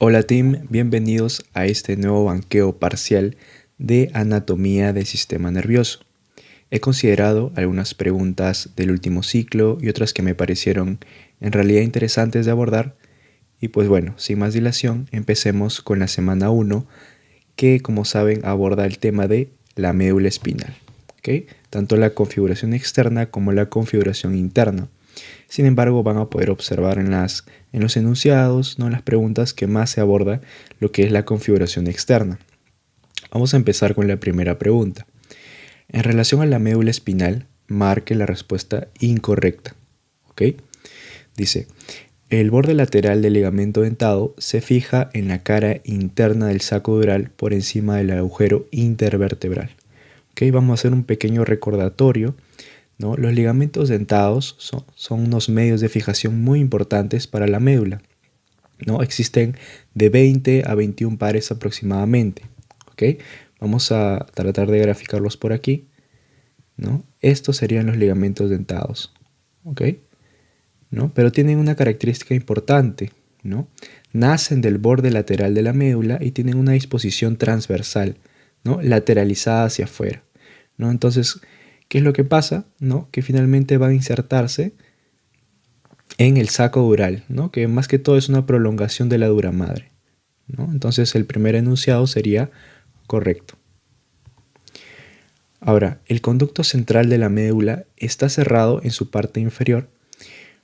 Hola team, bienvenidos a este nuevo banqueo parcial de anatomía del sistema nervioso. He considerado algunas preguntas del último ciclo y otras que me parecieron en realidad interesantes de abordar. Y pues bueno, sin más dilación, empecemos con la semana 1, que como saben aborda el tema de la médula espinal. ¿Okay? Tanto la configuración externa como la configuración interna. Sin embargo, van a poder observar en los enunciados, ¿no?, las preguntas que más se aborda lo que es la configuración externa. Vamos a empezar con la primera pregunta. En relación a la médula espinal, marque la respuesta incorrecta. ¿Ok? Dice, el borde lateral del ligamento dentado se fija en la cara interna del saco dural por encima del agujero intervertebral. ¿Ok? Vamos a hacer un pequeño recordatorio, ¿no? Los ligamentos dentados son unos medios de fijación muy importantes para la médula, ¿no? Existen de 20 a 21 pares aproximadamente. ¿Ok? Vamos a tratar de graficarlos por aquí, ¿no? Estos serían los ligamentos dentados. ¿Ok? ¿No? Pero tienen una característica importante, ¿no? Nacen del borde lateral de la médula y tienen una disposición transversal, ¿no?, lateralizada hacia afuera, ¿no? Entonces, ¿qué es lo que pasa? ¿No? Que finalmente van a insertarse en el saco dural, ¿no?, que más que todo es una prolongación de la dura madre, ¿no? Entonces el primer enunciado sería correcto. Ahora, el conducto central de la médula está cerrado en su parte inferior.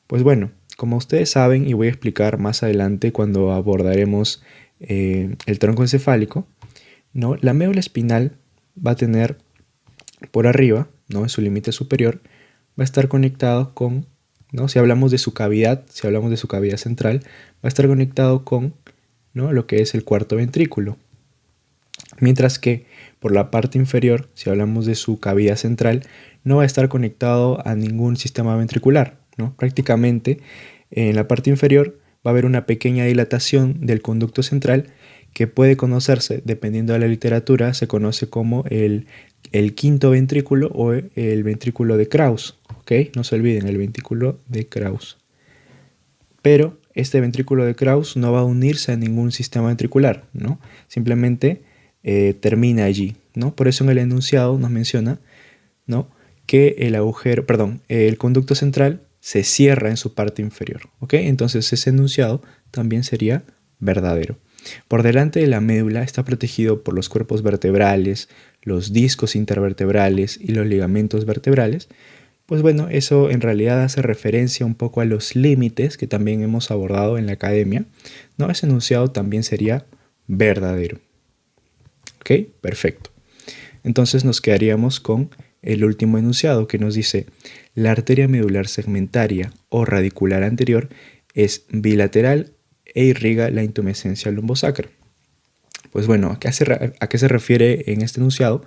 Pues bueno, como ustedes saben, y voy a explicar más adelante cuando abordaremos el tronco encefálico, ¿no?, la médula espinal va a tener por arriba, ¿no?, en su límite superior, va a estar conectado con, ¿no?, si hablamos de su cavidad central, va a estar conectado con, ¿no?, lo que es el cuarto ventrículo. Mientras que por la parte inferior, si hablamos de su cavidad central, no va a estar conectado a ningún sistema ventricular, ¿no? Prácticamente en la parte inferior va a haber una pequeña dilatación del conducto central que puede conocerse, dependiendo de la literatura, se conoce como el quinto ventrículo o el ventrículo de Krauss. ¿Ok? No se olviden, el ventrículo de Krauss. Pero este ventrículo de Krauss no va a unirse a ningún sistema ventricular, ¿no? Simplemente termina allí, ¿no? Por eso en el enunciado nos menciona, ¿no?, que el conducto central se cierra en su parte inferior. ¿Ok? Entonces ese enunciado también sería verdadero. Por delante de la médula está protegido por los cuerpos vertebrales, los discos intervertebrales y los ligamentos vertebrales. Pues bueno, eso en realidad hace referencia un poco a los límites que también hemos abordado en la academia, ¿no? Ese enunciado también sería verdadero. ¿Ok? Perfecto. Entonces nos quedaríamos con el último enunciado que nos dice: la arteria medular segmentaria o radicular anterior es bilateral e irriga la intumescencia lumbosacra. Pues bueno, ¿a qué se refiere en este enunciado?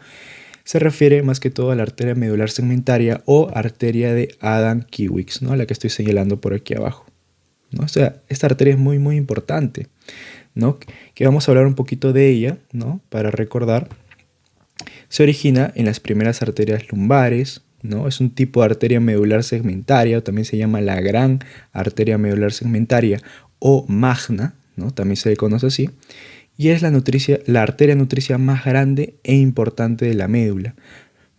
Se refiere más que todo a la arteria medular segmentaria o arteria de Adam-Kiewicz, ¿no?, la que estoy señalando por aquí abajo, ¿no? O sea, esta arteria es muy muy importante, ¿no?, que vamos a hablar un poquito de ella, ¿no?, para recordar. Se origina en las primeras arterias lumbares, ¿no? Es un tipo de arteria medular segmentaria, o también se llama la gran arteria medular segmentaria o magna, ¿no?, también se le conoce así, y es la arteria nutricia más grande e importante de la médula,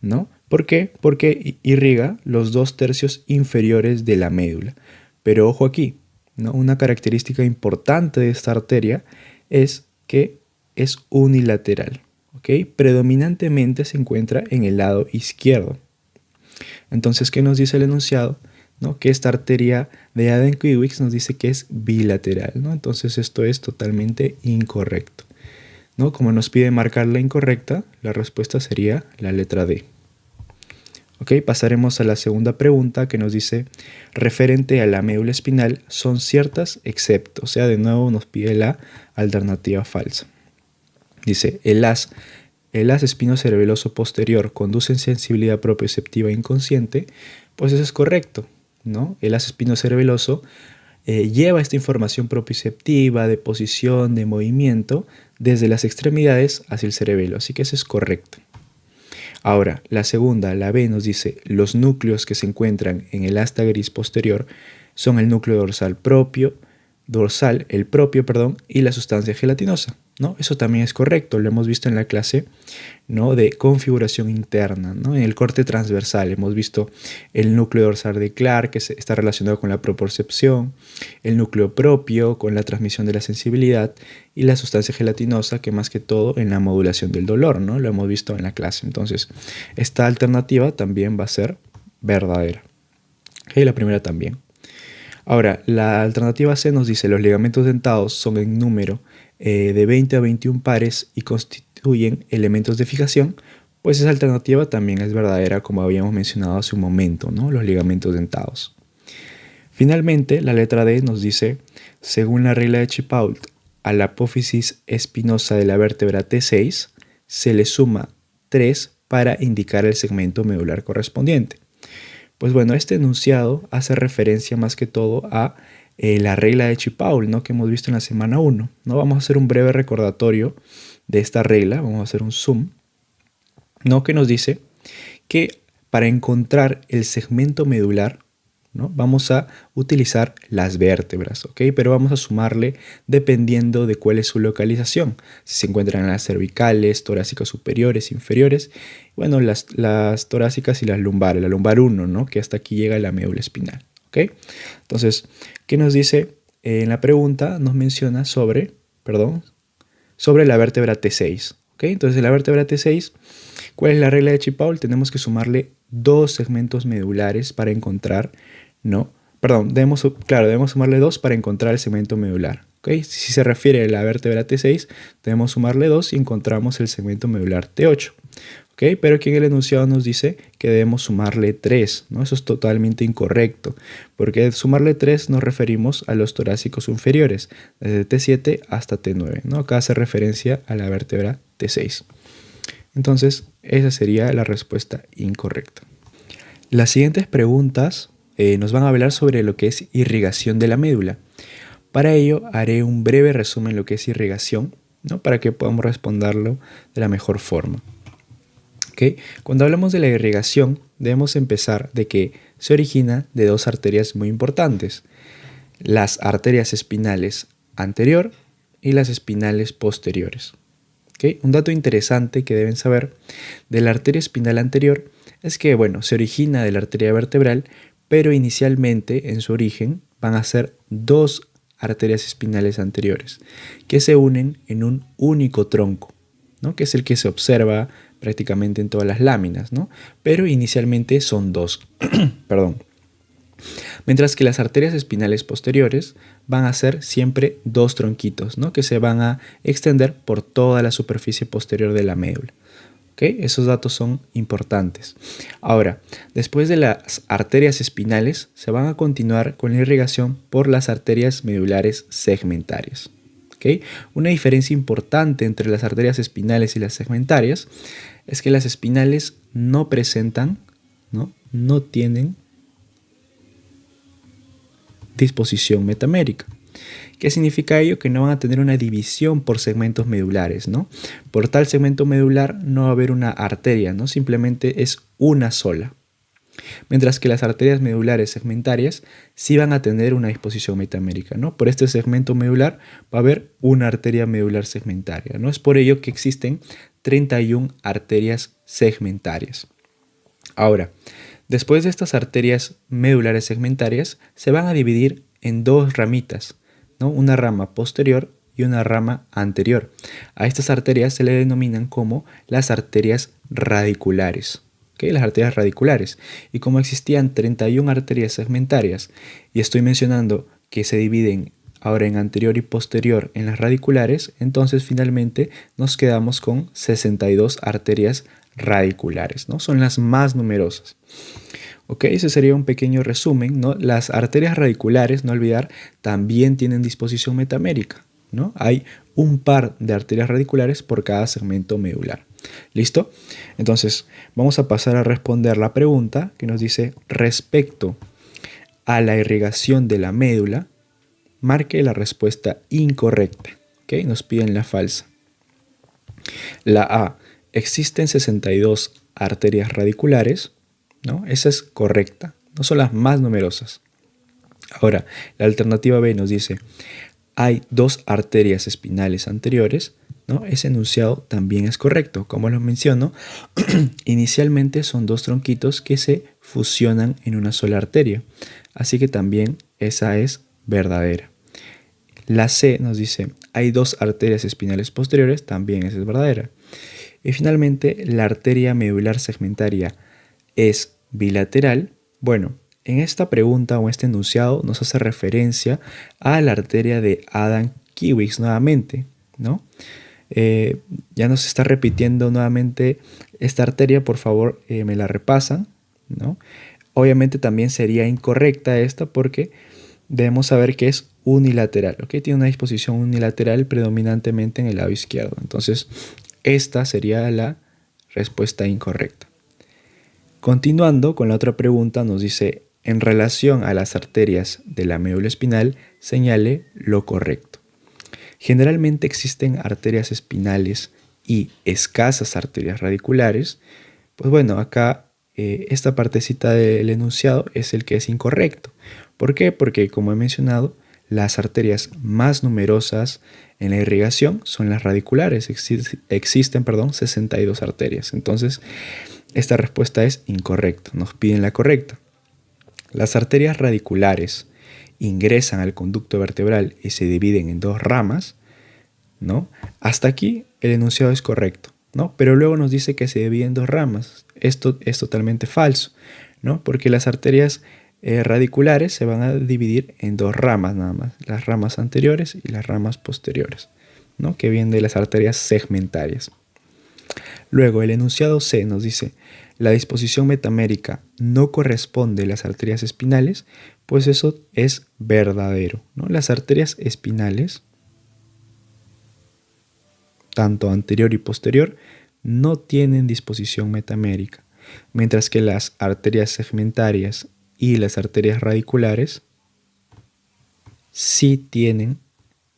¿no? ¿Por qué? Porque irriga los 2/3 inferiores de la médula. Pero ojo aquí, ¿no?, una característica importante de esta arteria es que es unilateral. ¿Ok? Predominantemente se encuentra en el lado izquierdo. Entonces, ¿qué nos dice el enunciado? ¿No? Que esta arteria de Adam-Kiewicz nos dice que es bilateral, ¿no? Entonces esto es totalmente incorrecto, ¿no? Como nos pide marcar la incorrecta, la respuesta sería la letra D. ¿Ok? Pasaremos a la segunda pregunta que nos dice: referente a la médula espinal son ciertas excepto. O sea, de nuevo nos pide la alternativa falsa. Dice, el haz espinocerebeloso posterior conduce en sensibilidad propioceptiva inconsciente. Pues eso es correcto, ¿no? El haz espinocerebeloso lleva esta información propioceptiva de posición, de movimiento, desde las extremidades hacia el cerebelo. Así que eso es correcto. Ahora, la segunda, la B, nos dice, los núcleos que se encuentran en el asta gris posterior son el núcleo dorsal propio, dorsal, el propio, perdón, y la sustancia gelatinosa, ¿no? Eso también es correcto, lo hemos visto en la clase, ¿no?, de configuración interna, ¿no? En el corte transversal hemos visto el núcleo dorsal de Clark, que está relacionado con la propriocepción, el núcleo propio con la transmisión de la sensibilidad y la sustancia gelatinosa, que más que todo en la modulación del dolor, ¿no? Lo hemos visto en la clase. Entonces, esta alternativa también va a ser verdadera. Y la primera también. Ahora, la alternativa C nos dice los ligamentos dentados son en número de 20 a 21 pares y constituyen elementos de fijación. Pues esa alternativa también es verdadera, como habíamos mencionado hace un momento, ¿no? Los ligamentos dentados. Finalmente, la letra D nos dice, según la regla de Chipault, a la apófisis espinosa de la vértebra T6 se le suma 3 para indicar el segmento medular correspondiente. Pues bueno, este enunciado hace referencia más que todo a la regla de Chipault, ¿no?, que hemos visto en la semana 1. ¿No? Vamos a hacer un breve recordatorio de esta regla, vamos a hacer un zoom, ¿no?, que nos dice que para encontrar el segmento medular, ¿no?, vamos a utilizar las vértebras, ¿ok? Pero vamos a sumarle dependiendo de cuál es su localización. Si se encuentran en las cervicales, torácicas superiores, inferiores, bueno, las torácicas y las lumbares, la lumbar 1, ¿no?, que hasta aquí llega la médula espinal, ¿ok? Entonces, ¿qué nos dice? En la pregunta nos menciona sobre la vértebra T6, ¿ok? Entonces, en la vértebra T6, ¿cuál es la regla de Chipault? Tenemos que sumarle 2 segmentos medulares para encontrar, ¿no? Perdón, debemos sumarle 2 para encontrar el segmento medular, ¿ok? Si se refiere a la vértebra T6, debemos sumarle 2 y encontramos el segmento medular T8, ¿ok? Pero aquí en el enunciado nos dice que debemos sumarle 3, ¿no? Eso es totalmente incorrecto, porque al sumarle 3 nos referimos a los torácicos inferiores, desde T7 hasta T9, ¿no? Acá hace referencia a la vértebra T6. Entonces, esa sería la respuesta incorrecta. Las siguientes preguntas nos van a hablar sobre lo que es irrigación de la médula. Para ello, haré un breve resumen de lo que es irrigación, ¿no?, para que podamos responderlo de la mejor forma. ¿Okay? Cuando hablamos de la irrigación, debemos empezar de que se origina de 2 arterias muy importantes, las arterias espinales anterior y las espinales posteriores. ¿Okay? Un dato interesante que deben saber de la arteria espinal anterior es que, bueno, se origina de la arteria vertebral, pero inicialmente en su origen van a ser 2 arterias espinales anteriores que se unen en un único tronco, ¿no?, que es el que se observa prácticamente en todas las láminas, ¿no? Pero inicialmente son 2. Perdón. Mientras que las arterias espinales posteriores van a ser siempre 2 tronquitos, ¿no?, que se van a extender por toda la superficie posterior de la médula. ¿Okay? Esos datos son importantes. Ahora, después de las arterias espinales, se van a continuar con la irrigación por las arterias medulares segmentarias. ¿Okay? Una diferencia importante entre las arterias espinales y las segmentarias es que las espinales no presentan, no tienen disposición metamérica. ¿Qué significa ello? Que no van a tener una división por segmentos medulares, ¿no? Por tal segmento medular no va a haber una arteria, ¿no? Simplemente es una sola. Mientras que las arterias medulares segmentarias sí van a tener una disposición metamérica, ¿no? Por este segmento medular va a haber una arteria medular segmentaria, ¿no? Es por ello que existen 31 arterias segmentarias. Ahora, después de estas arterias medulares segmentarias, se van a dividir en 2 ramitas, ¿no? Una rama posterior y una rama anterior. A estas arterias se le denominan como las arterias radiculares. ¿Okay? Las arterias radiculares. Y como existían 31 arterias segmentarias, y estoy mencionando que se dividen ahora en anterior y posterior en las radiculares, entonces finalmente nos quedamos con 62 arterias radiculares, ¿no? Son las más numerosas. Ok, ese sería un pequeño resumen, ¿no? Las arterias radiculares, no olvidar, también tienen disposición metamérica, ¿no? Hay un par de arterias radiculares por cada segmento medular. ¿Listo? Entonces, vamos a pasar a responder la pregunta que nos dice, respecto a la irrigación de la médula, marque la respuesta incorrecta. ¿Ok? Nos piden la falsa. La A, existen 62 arterias radiculares, ¿no? Esa es correcta, no son las más numerosas. Ahora, la alternativa B nos dice, hay dos arterias espinales anteriores, ¿no? Ese enunciado también es correcto. Como lo menciono, inicialmente son dos tronquitos que se fusionan en una sola arteria. Así que también esa es verdadera. La C nos dice, hay dos arterias espinales posteriores, también esa es verdadera. Y finalmente, la arteria medular segmentaria es bilateral. Bueno, en esta pregunta o este enunciado nos hace referencia a la arteria de Adam-Kiewicz nuevamente, ¿no? Ya nos está repitiendo nuevamente esta arteria, por favor, me la repasan, ¿no? Obviamente también sería incorrecta esta porque debemos saber que es unilateral, ¿ok? Tiene una disposición unilateral predominantemente en el lado izquierdo. Entonces, esta sería la respuesta incorrecta. Continuando con la otra pregunta, nos dice, en relación a las arterias de la médula espinal, señale lo correcto. Generalmente existen arterias espinales y escasas arterias radiculares. Pues bueno, acá esta partecita del enunciado es el que es incorrecto. ¿Por qué? Porque, como he mencionado, las arterias más numerosas en la irrigación son las radiculares. Existen 62 arterias. Entonces, esta respuesta es incorrecta. Nos piden la correcta. Las arterias radiculares ingresan al conducto vertebral y se dividen en dos ramas, ¿no? Hasta aquí el enunciado es correcto, ¿no? Pero luego nos dice que se divide en dos ramas. Esto es totalmente falso, ¿no? Porque las arterias radiculares se van a dividir en dos ramas nada más, las ramas anteriores y las ramas posteriores, ¿no? Que vienen de las arterias segmentarias. Luego, el enunciado C nos dice, la disposición metamérica no corresponde a las arterias espinales, pues eso es verdadero, ¿no? Las arterias espinales, tanto anterior y posterior, no tienen disposición metamérica, mientras que las arterias segmentarias y las arterias radiculares sí tienen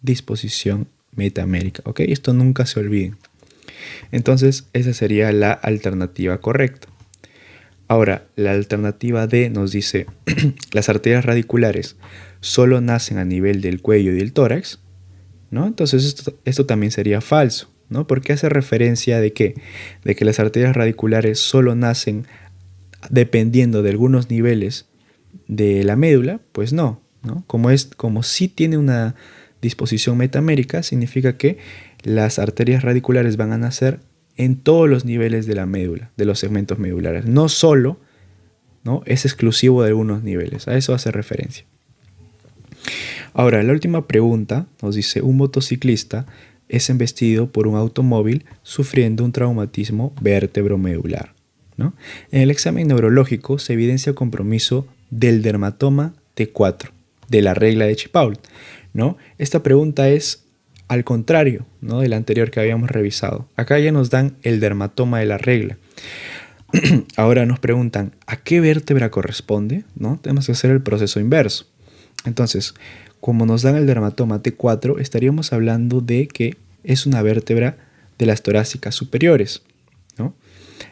disposición metamérica, ¿ok? Esto nunca se olviden. Entonces, esa sería la alternativa correcta. Ahora, la alternativa D nos dice, las arterias radiculares solo nacen a nivel del cuello y del tórax, ¿no? Entonces, esto también sería falso, ¿no? Porque hace referencia de que las arterias radiculares solo nacen dependiendo de algunos niveles de la médula, pues no, ¿no? Como sí tiene una disposición metamérica, significa que las arterias radiculares van a nacer en todos los niveles de la médula, de los segmentos medulares. No solo, ¿no? Es exclusivo de algunos niveles. A eso hace referencia. Ahora, la última pregunta nos dice, un motociclista es embestido por un automóvil sufriendo un traumatismo vértebro-medular, ¿no? En el examen neurológico se evidencia compromiso del dermatoma T4, de la regla de Chipault, ¿no? Esta pregunta es al contrario, ¿no? De la anterior que habíamos revisado. Acá ya nos dan el dermatoma de la regla. Ahora nos preguntan, ¿a qué vértebra corresponde? ¿No? Tenemos que hacer el proceso inverso. Entonces, como nos dan el dermatoma T4, estaríamos hablando de que es una vértebra de las torácicas superiores, ¿no?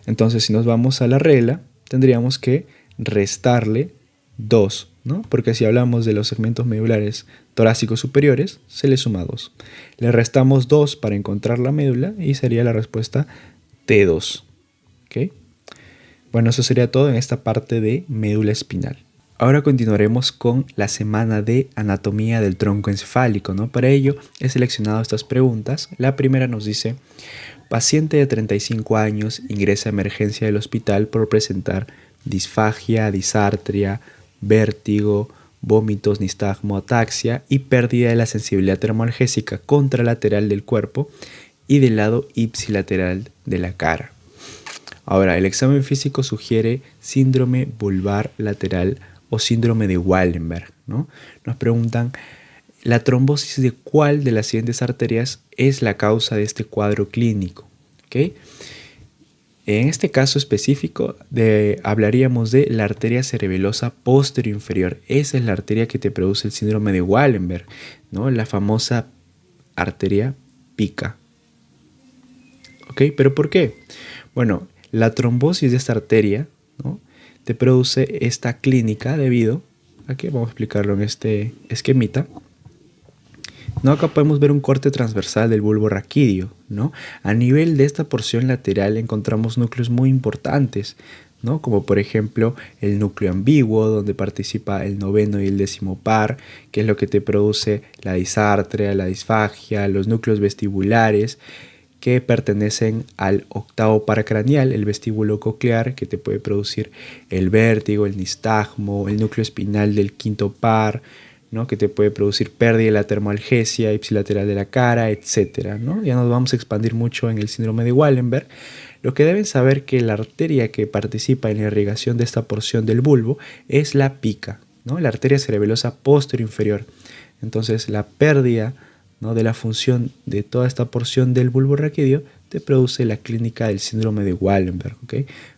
Entonces, si nos vamos a la regla, tendríamos que restarle 2, ¿no? Porque si hablamos de los segmentos medulares torácicos superiores, se le suma 2. Le restamos 2 para encontrar la médula y sería la respuesta T2. ¿Ok? Bueno, eso sería todo en esta parte de médula espinal. Ahora continuaremos con la semana de anatomía del tronco encefálico, ¿no? Para ello he seleccionado estas preguntas. La primera nos dice, paciente de 35 años ingresa a emergencia del hospital por presentar disfagia, disartria, vértigo, vómitos, nistagmo, ataxia y pérdida de la sensibilidad termoalgésica contralateral del cuerpo y del lado ipsilateral de la cara. Ahora, el examen físico sugiere síndrome vulvar lateral o síndrome de Wallenberg, ¿no? Nos preguntan, ¿la trombosis de cuál de las siguientes arterias es la causa de este cuadro clínico? ¿Okay? En este caso específico hablaríamos de la arteria cerebelosa posterior-inferior. Esa es la arteria que te produce el síndrome de Wallenberg, ¿no? La famosa arteria pica. ¿Ok? ¿Pero por qué? Bueno, la trombosis de esta arteria, ¿no? te produce esta clínica debido Aquí vamos a explicarlo en este esquemita. ¿No? Acá podemos ver un corte transversal del bulbo raquídeo, ¿no? A nivel de esta porción lateral encontramos núcleos muy importantes, ¿no? Como por ejemplo el núcleo ambiguo, donde participa el noveno y el décimo par, que es lo que te produce la disartria, la disfagia, los núcleos vestibulares, que pertenecen al octavo par craneal, el vestíbulo coclear, que te puede producir el vértigo, el nistagmo, el núcleo espinal del quinto par, ¿no? Que te puede producir pérdida de la termoalgesia ipsilateral de la cara, etc., ¿no? Ya nos vamos a expandir mucho en el síndrome de Wallenberg. Lo que deben saber es que la arteria que participa en la irrigación de esta porción del bulbo es la pica, ¿no? La arteria cerebelosa posterior inferior. Entonces la pérdida, ¿no?, de la función de toda esta porción del bulbo raquídeo te produce la clínica del síndrome de Wallenberg, ¿ok?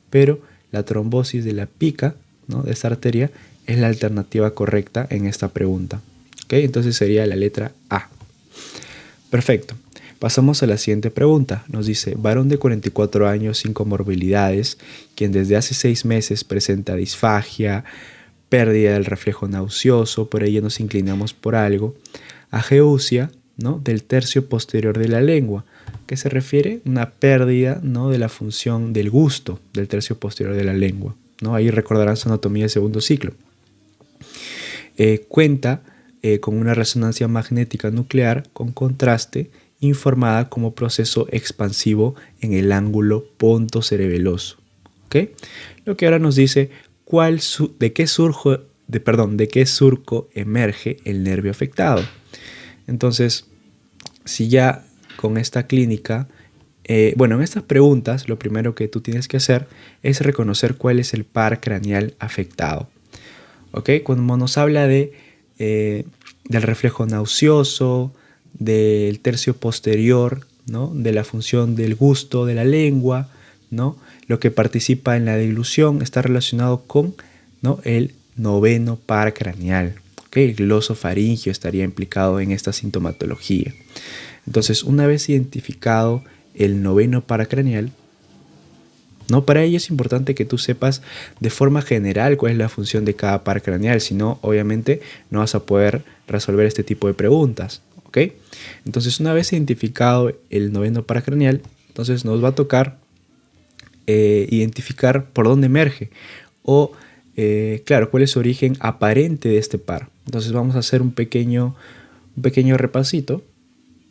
Pero la trombosis de la pica, ¿no?, de esta arteria es la alternativa correcta en esta pregunta, ¿ok? Entonces sería la letra A. Perfecto. Pasamos a la siguiente pregunta. Nos dice, varón de 44 años sin comorbilidades, quien desde hace 6 meses presenta disfagia, pérdida del reflejo nauseoso, por ello nos inclinamos por algo, ageusia, ¿no?, del tercio posterior de la lengua, que se refiere a una pérdida, ¿no?, de la función del gusto del tercio posterior de la lengua, ¿no? Ahí recordarán su anatomía de segundo ciclo. Cuenta con una resonancia magnética nuclear con contraste informada como proceso expansivo en el ángulo pontocerebeloso, ¿ok? Lo que ahora nos dice de qué surco emerge el nervio afectado. Entonces, si ya con esta clínica, en estas preguntas lo primero que tú tienes que hacer es reconocer cuál es el par craneal afectado. ¿Ok? Cuando nos habla del reflejo nauseoso, del tercio posterior, ¿no?, de la función del gusto de la lengua, ¿no?, lo que participa en la deglución está relacionado con, ¿no?, el noveno par craneal. ¿Ok? El glosofaringio estaría implicado en esta sintomatología. Entonces, una vez identificado el noveno par craneal, ¿no? Para ello es importante que tú sepas de forma general cuál es la función de cada par craneal, si no, obviamente no vas a poder resolver este tipo de preguntas, ¿ok? Entonces, una vez identificado el noveno par craneal, entonces nos va a tocar identificar por dónde emerge o, claro, cuál es su origen aparente de este par. Entonces vamos a hacer un pequeño repasito,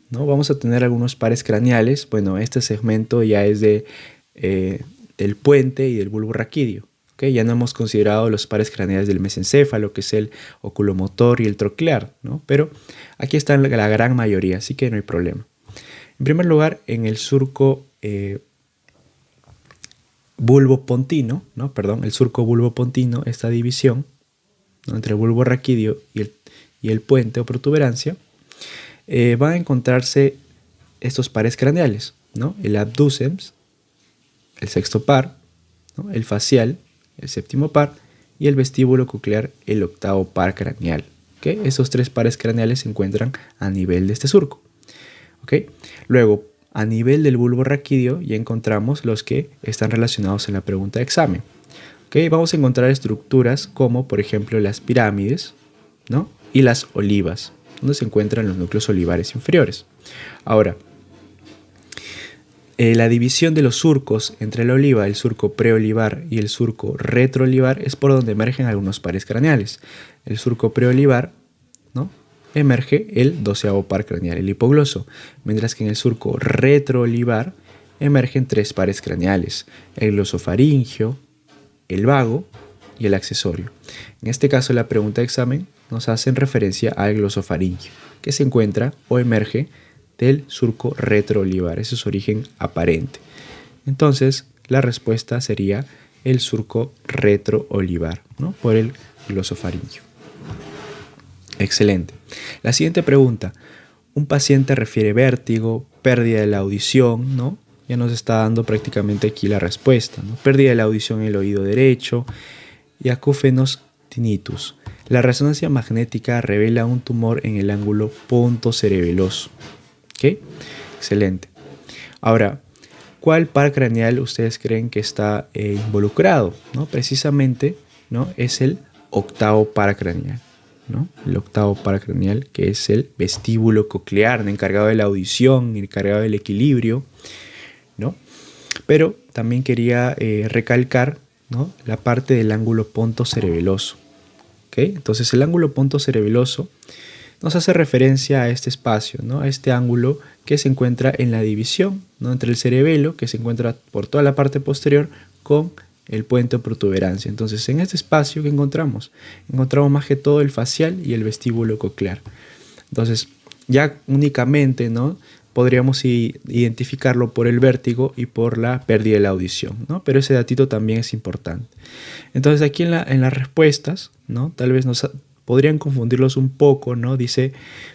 ¿no? Vamos a tener algunos pares craneales. Bueno, este segmento ya es del puente y del bulbo raquídeo. ¿Okay? Ya no hemos considerado los pares craneales del mesencéfalo, que es el oculomotor y el troclear, ¿no? Pero aquí están la gran mayoría, así que no hay problema. En primer lugar, en el surco bulbopontino, ¿no? Perdón, el surco bulbopontino, esta división, ¿no?, entre el bulbo raquídeo y el puente o protuberancia, van a encontrarse estos pares craneales, ¿no? El abducens, el sexto par, ¿no?, el facial, el séptimo par, y el vestíbulo coclear, el octavo par craneal. ¿Okay? Esos 3 pares craneales se encuentran a nivel de este surco. ¿Okay? Luego, a nivel del bulbo raquídeo ya encontramos los que están relacionados en la pregunta de examen. ¿Okay? Vamos a encontrar estructuras como, por ejemplo, las pirámides, ¿no?, y las olivas, donde se encuentran los núcleos olivares inferiores. Ahora, la división de los surcos entre la oliva, el surco preolivar y el surco retroolivar es por donde emergen algunos pares craneales. El surco preolivar, ¿no?, emerge el 12º par craneal, el hipogloso, mientras que en el surco retroolivar emergen 3 pares craneales, el glosofaringio, el vago y el accesorio. En este caso, la pregunta de examen nos hace en referencia al glosofaringio, que se encuentra o emerge del surco retroolivar, ese es su origen aparente. Entonces, la respuesta sería el surco retroolivar, ¿no?, por el glosofaringio. Excelente. La siguiente pregunta. Un paciente refiere vértigo, pérdida de la audición, ¿no? Ya nos está dando prácticamente aquí la respuesta, ¿no? Pérdida de la audición en el oído derecho y acúfenos tinnitus. La resonancia magnética revela un tumor en el ángulo pontocerebeloso. ¿Ok? Excelente. Ahora, ¿cuál par craneal ustedes creen que está involucrado? ¿No? Precisamente, ¿no?, es el octavo paracraneal, ¿no? El octavo paracraneal, que es el vestíbulo coclear, encargado de la audición, encargado del equilibrio, ¿no? Pero también quería recalcar, ¿no?, la parte del ángulo pontocerebeloso. ¿Okay? Entonces el ángulo pontocerebeloso nos hace referencia a este espacio, ¿no?, a este ángulo que se encuentra en la división, ¿no?, entre el cerebelo, que se encuentra por toda la parte posterior, con el puente o protuberancia. Entonces, en este espacio, ¿qué encontramos? Encontramos más que todo el facial y el vestíbulo coclear. Entonces, ya únicamente, ¿no?, podríamos identificarlo por el vértigo y por la pérdida de la audición, ¿no? Pero ese datito también es importante. Entonces, aquí en las respuestas, ¿no?, tal vez podrían confundirlos un poco, ¿no? Dice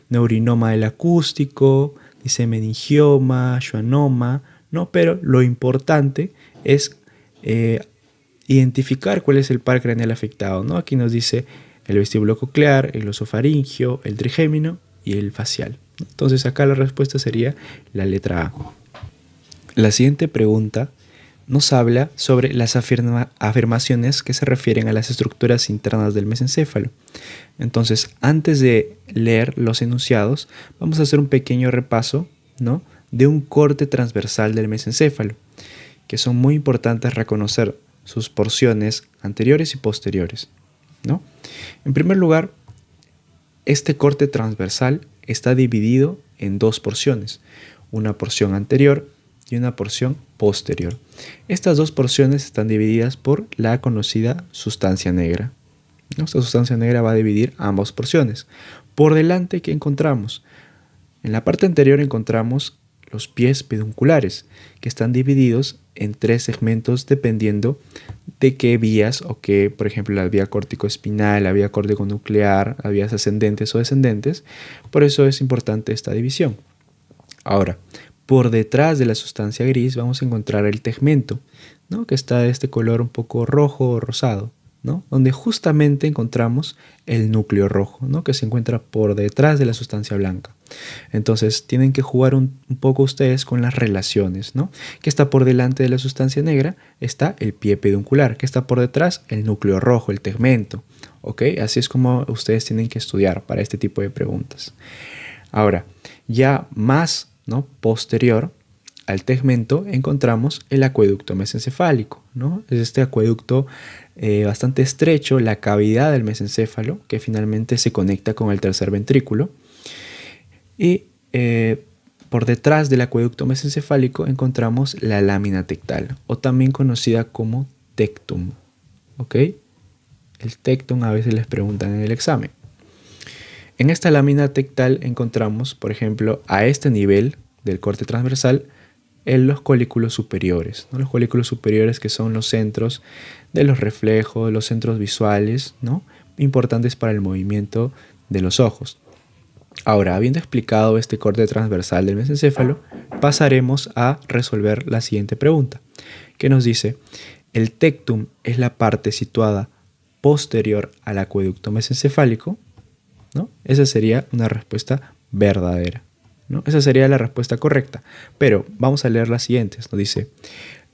neurinoma del acústico, dice meningioma, schwannoma, ¿no? Pero lo importante es identificar cuál es el par craneal afectado, ¿no? Aquí nos dice el vestíbulo coclear, el osofaringio, el trigémino y el facial. Entonces acá la respuesta sería la letra A. La siguiente pregunta nos habla sobre las afirmaciones que se refieren a las estructuras internas del mesencéfalo. Entonces, antes de leer los enunciados, vamos a hacer un pequeño repaso, ¿no?, de un corte transversal del mesencéfalo, que son muy importantes reconocer sus porciones anteriores y posteriores, ¿no? En primer lugar, este corte transversal está dividido en dos porciones, una porción anterior y una porción posterior. Estas dos porciones están divididas por la conocida sustancia negra. Esta sustancia negra va a dividir ambas porciones. Por delante, ¿qué encontramos? En la parte anterior encontramos los pies pedunculares, que están divididos en tres segmentos dependiendo de qué vías, o qué, por ejemplo, la vía córtico-espinal, la vía córtico-nuclear, las vías ascendentes o descendentes. Por eso es importante esta división. Ahora, por detrás de la sustancia gris vamos a encontrar el tegmento, ¿no?, que está de este color un poco rojo o rosado, ¿no?, donde justamente encontramos el núcleo rojo, ¿no?, que se encuentra por detrás de la sustancia blanca. Entonces tienen que jugar un poco ustedes con las relaciones, ¿no? Que está por delante de la sustancia negra está el pie peduncular, que está por detrás el núcleo rojo, el tegmento. ¿Ok? Así es como ustedes tienen que estudiar para este tipo de preguntas. Ahora, ya más, ¿no?, posterior al tegmento encontramos el acueducto mesencefálico, ¿no? Es este acueducto bastante estrecho, la cavidad del mesencéfalo, que finalmente se conecta con el tercer ventrículo. Y por detrás del acueducto mesencefálico encontramos la lámina tectal, o también conocida como tectum. ¿Ok? El tectum a veces les preguntan en el examen. En esta lámina tectal encontramos, por ejemplo, a este nivel del corte transversal, en los colículos superiores, ¿no? Los colículos superiores, que son los centros de los reflejos, los centros visuales, ¿no?, importantes para el movimiento de los ojos. Ahora, habiendo explicado este corte transversal del mesencéfalo, pasaremos a resolver la siguiente pregunta, que nos dice: el tectum es la parte situada posterior al acueducto mesencefálico, ¿no? Esa sería una respuesta verdadera, ¿no? Esa sería la respuesta correcta. Pero vamos a leer las siguientes. Nos dice: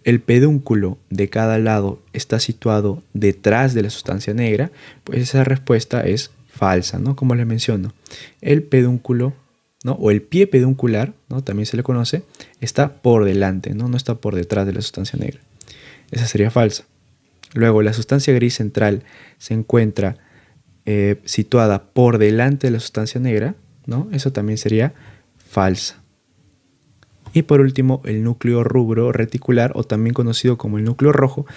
el pedúnculo de cada lado está situado detrás de la sustancia negra. Pues esa respuesta es falsa, ¿no? Como les menciono, el pedúnculo, ¿no?, o el pie peduncular, ¿no?, también se le conoce, está por delante, ¿no? No está por detrás de la sustancia negra. Esa sería falsa. Luego, la sustancia gris central se encuentra situada por delante de la sustancia negra, ¿no? Eso también sería falsa. Y por último, el núcleo rubro reticular, o también conocido como el núcleo rojo,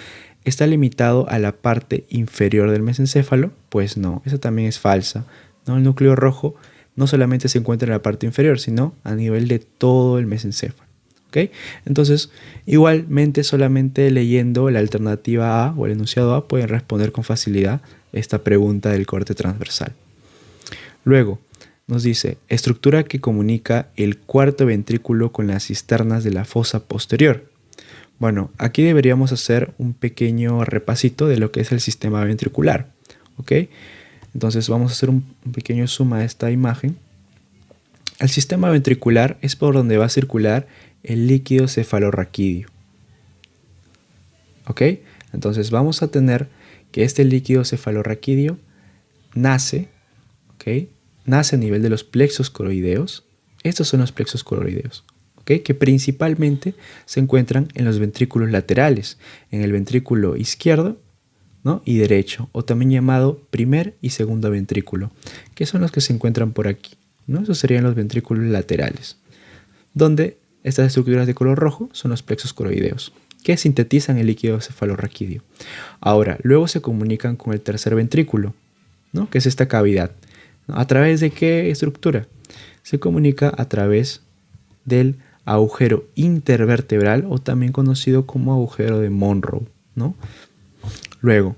¿está limitado a la parte inferior del mesencéfalo? Pues no, esa también es falsa, ¿no? El núcleo rojo no solamente se encuentra en la parte inferior, sino a nivel de todo el mesencéfalo. ¿Okay? Entonces, igualmente, solamente leyendo la alternativa A o el enunciado A pueden responder con facilidad esta pregunta del corte transversal. Luego, nos dice: estructura que comunica el cuarto ventrículo con las cisternas de la fosa posterior. Bueno, aquí deberíamos hacer un pequeño repasito de lo que es el sistema ventricular. ¿Ok? Entonces vamos a hacer un pequeño zoom a esta imagen. El sistema ventricular es por donde va a circular el líquido cefalorraquídeo. ¿Ok? Entonces vamos a tener que este líquido cefalorraquídeo nace, ¿ok? Nace a nivel de los plexos coroideos. Estos son los plexos coroideos, ¿ok? Que principalmente se encuentran en los ventrículos laterales, en el ventrículo izquierdo, ¿no? Y derecho, o también llamado primer y segundo ventrículo, que son los que se encuentran por aquí, ¿no? Esos serían los ventrículos laterales, donde estas estructuras de color rojo son los plexos coroideos, que sintetizan el líquido cefalorraquídeo. Ahora, luego se comunican con el tercer ventrículo, ¿no? Que es esta cavidad. ¿A través de qué estructura? Se comunica a través del agujero intervertebral, o también conocido como agujero de Monroe, ¿no? Luego,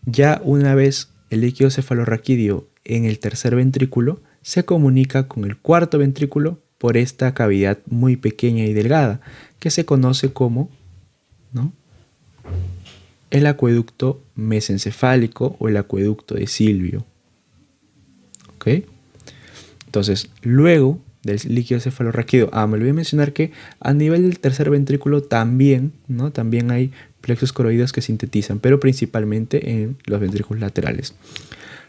ya una vez el líquido cefalorraquídeo en el tercer ventrículo, se comunica con el cuarto ventrículo por esta cavidad muy pequeña y delgada, que se conoce como, ¿no?, el acueducto mesencefálico o el acueducto de Silvio. ¿Ok? Entonces, luego del líquido cefalorraquídeo, me olvidé mencionar que a nivel del tercer ventrículo también, ¿no?, también hay plexos coroideos que sintetizan, pero principalmente en los ventrículos laterales.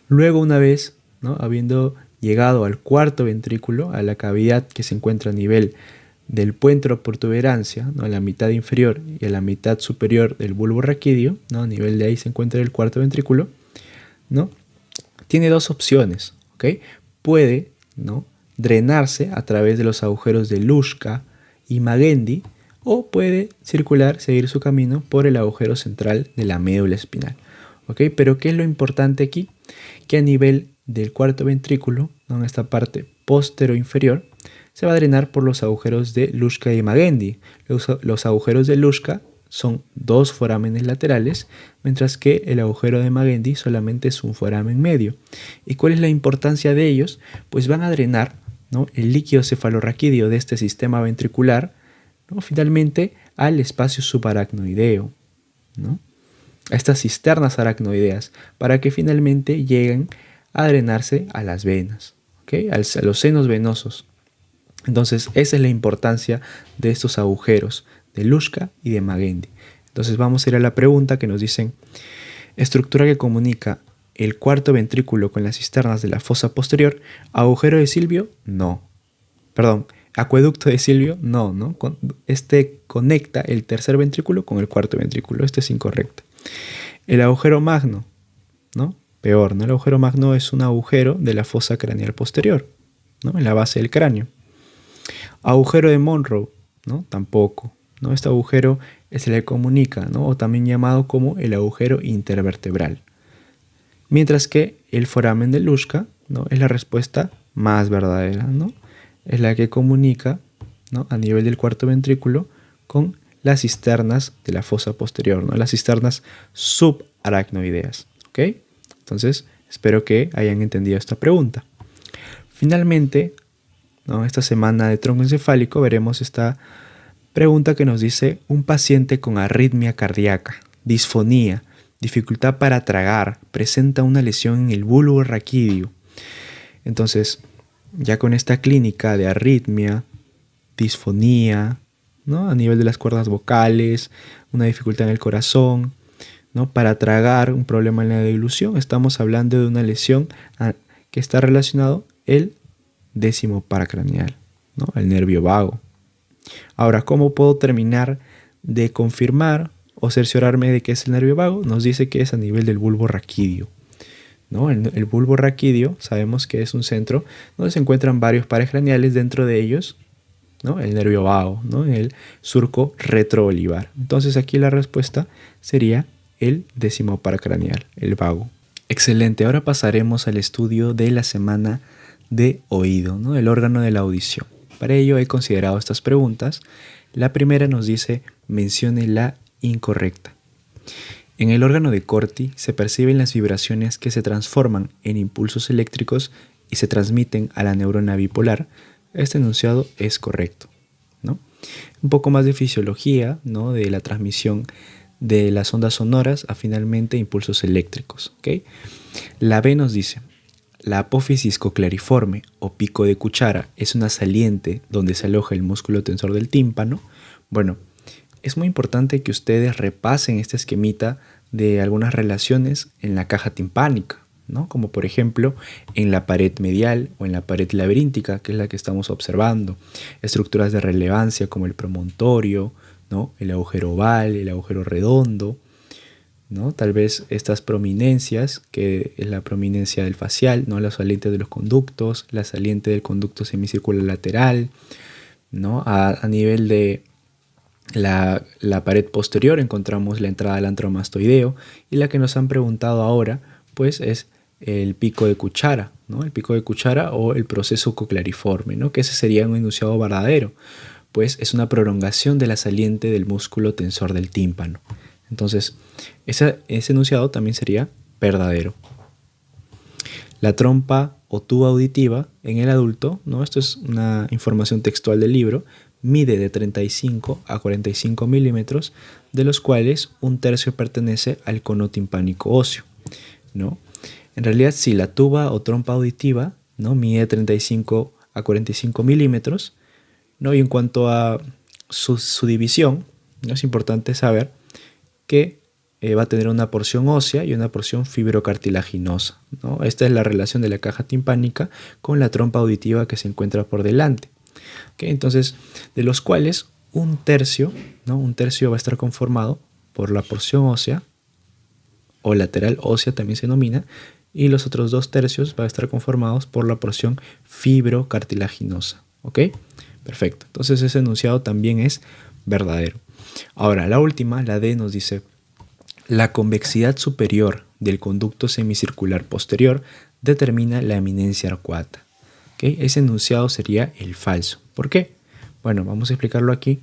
Luego, una vez, ¿no?, habiendo llegado al cuarto ventrículo, a la cavidad que se encuentra a nivel del puente o protuberancia, ¿no?, a la mitad inferior y a la mitad superior del bulbo raquídeo, ¿no?, a nivel de ahí se encuentra el cuarto ventrículo, ¿no?, tiene dos opciones, ¿ok? Puede, ¿no?, drenarse a través de los agujeros de Luschka y Magendie, o puede circular, seguir su camino por el agujero central de la médula espinal. ¿Ok? Pero ¿qué es lo importante aquí? Que a nivel del cuarto ventrículo, ¿no?, en esta parte postero-inferior, se va a drenar por los agujeros de Luschka y Magendie. Los agujeros de Luschka son dos forámenes laterales, mientras que el agujero de Magendie solamente es un foramen medio. ¿Y cuál es la importancia de ellos? Pues van a drenar, ¿no?, el líquido cefalorraquídeo de este sistema ventricular, ¿no?, finalmente al espacio subaracnoideo, ¿no?, a estas cisternas aracnoideas, para que finalmente lleguen a drenarse a las venas, ¿okay?, a los senos venosos. Entonces, esa es la importancia de estos agujeros de Luschka y de Magendie. Entonces, vamos a ir a la pregunta que nos dicen: estructura que comunica el cuarto ventrículo con las cisternas de la fosa posterior. ¿Agujero de Silvio? No. Perdón, acueducto de Silvio, no. Este conecta el tercer ventrículo con el cuarto ventrículo. Este es incorrecto. El agujero magno, ¿no? Peor, ¿no? El agujero magno es un agujero de la fosa craneal posterior, ¿no?, en la base del cráneo. Agujero de Monroe, ¿no? Tampoco, ¿no? Este agujero se le comunica, ¿no?, o también llamado como el agujero intervertebral. Mientras que el foramen de Luschka, ¿no?, es la respuesta más verdadera, ¿no? Es la que comunica, ¿no?, a nivel del cuarto ventrículo con las cisternas de la fosa posterior, ¿no?, las cisternas subaracnoideas. ¿Ok? Entonces, espero que hayan entendido esta pregunta. Finalmente, ¿no?, esta semana de tronco encefálico veremos esta pregunta que nos dice: un paciente con arritmia cardíaca, disfonía, dificultad para tragar, presenta una lesión en el bulbo raquídeo. Entonces, ya con esta clínica de arritmia, disfonía, ¿no?, a nivel de las cuerdas vocales, una dificultad en el corazón, ¿no?, para tragar, un problema en la deglución, estamos hablando de una lesión que está relacionado el décimo paracraneal, ¿no?, el nervio vago. Ahora, ¿cómo puedo terminar de confirmar o cerciorarme de que es el nervio vago? Nos dice que es a nivel del bulbo raquídeo, ¿no? El bulbo raquídeo sabemos que es un centro donde se encuentran varios pares craneales, dentro de ellos, ¿no?, el nervio vago, ¿no?, en el surco retroolivar. Entonces aquí la respuesta sería el décimo paracraneal, el vago. Excelente, ahora pasaremos al estudio de la semana de oído, ¿no?, el órgano de la audición. Para ello he considerado estas preguntas. La primera nos dice: mencione la incorrecta. En el órgano de Corti se perciben las vibraciones que se transforman en impulsos eléctricos y se transmiten a la neurona bipolar. Este enunciado es correcto, ¿no? Un poco más de fisiología, ¿no?, de la transmisión de las ondas sonoras a finalmente impulsos eléctricos, ¿ok? La B nos dice: la apófisis cocleariforme o pico de cuchara es una saliente donde se aloja el músculo tensor del tímpano. Bueno, es muy importante que ustedes repasen este esquemita de algunas relaciones en la caja timpánica, ¿no? Como por ejemplo en la pared medial o en la pared laberíntica, que es la que estamos observando. Estructuras de relevancia como el promontorio, ¿no? El agujero oval, el agujero redondo, ¿no? Tal vez estas prominencias, que es la prominencia del facial, ¿no? La saliente de los conductos, la saliente del conducto semicircular lateral, ¿no? A nivel de la pared posterior encontramos la entrada al antromastoideo, y la que nos han preguntado ahora pues es el pico de cuchara, ¿no? El pico de cuchara o el proceso coclariforme, ¿no? Que ese sería un enunciado verdadero, pues es una prolongación de la saliente del músculo tensor del tímpano. Entonces ese enunciado también sería verdadero. La trompa o tuba auditiva en el adulto, ¿no? Esto es una información textual del libro, mide de 35 a 45 milímetros, de los cuales un tercio pertenece al cono timpánico óseo, ¿no? En realidad, si la tuba o trompa auditiva, ¿no? Mide de 35 a 45 milímetros, ¿no? Y en cuanto a su división, ¿no? Es importante saber que va a tener una porción ósea y una porción fibrocartilaginosa, ¿no? Esta es la relación de la caja timpánica con la trompa auditiva que se encuentra por delante. ¿Okay? Entonces, de los cuales un tercio, ¿no? Un tercio va a estar conformado por la porción ósea o lateral ósea también se denomina, y los otros 2 tercios van a estar conformados por la porción fibrocartilaginosa. ¿Ok? Perfecto. Entonces ese enunciado también es verdadero. Ahora, la última, la D, nos dice: la convexidad superior del conducto semicircular posterior determina la eminencia arcuata. ¿Okay? Ese enunciado sería el falso. ¿Por qué? Bueno, vamos a explicarlo aquí.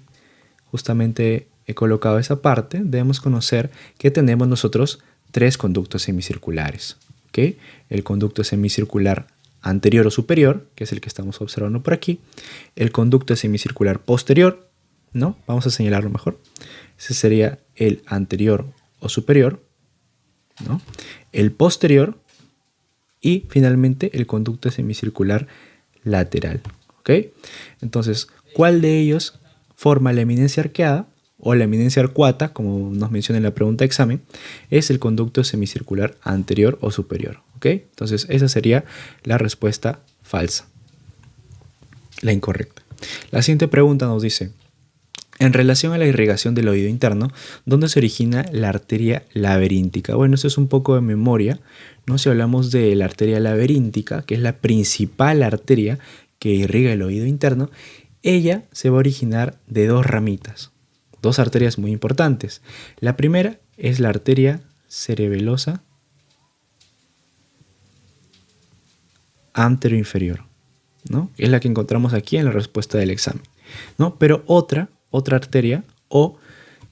Justamente he colocado esa parte. Debemos conocer que tenemos nosotros 3 conductos semicirculares. ¿Okay? El conducto semicircular anterior o superior, que es el que estamos observando por aquí. El conducto semicircular posterior, ¿no? Vamos a señalarlo mejor. Ese sería el anterior o superior, ¿no? El posterior y finalmente el conducto semicircular lateral. ¿Ok? Entonces, ¿cuál de ellos forma la eminencia arqueada o la eminencia arcuata, como nos menciona en la pregunta de examen? Es el conducto semicircular anterior o superior. ¿Ok? Entonces, esa sería la respuesta falsa, la incorrecta. La siguiente pregunta nos dice: en relación a la irrigación del oído interno, ¿dónde se origina la arteria laberíntica? Bueno, esto es un poco de memoria, ¿no? Si hablamos de la arteria laberíntica, que es la principal arteria que irriga el oído interno, ella se va a originar de 2 ramitas, 2 arterias muy importantes. La primera es la arteria cerebelosa anteroinferior, ¿no? Es la que encontramos aquí en la respuesta del examen, ¿no? Pero otra arteria, o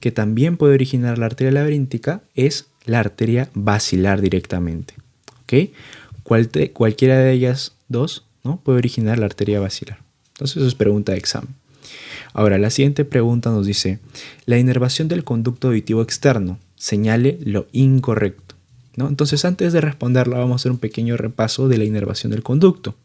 que también puede originar la arteria laberíntica, es la arteria basilar directamente. ¿Okay? Cualquiera de ellas 2, ¿no? Puede originar la arteria basilar. Entonces eso es pregunta de examen. Ahora, la siguiente pregunta nos dice: la inervación del conducto auditivo externo, señale lo incorrecto, ¿no? Entonces, antes de responderla, vamos a hacer un pequeño repaso de la inervación del conducto.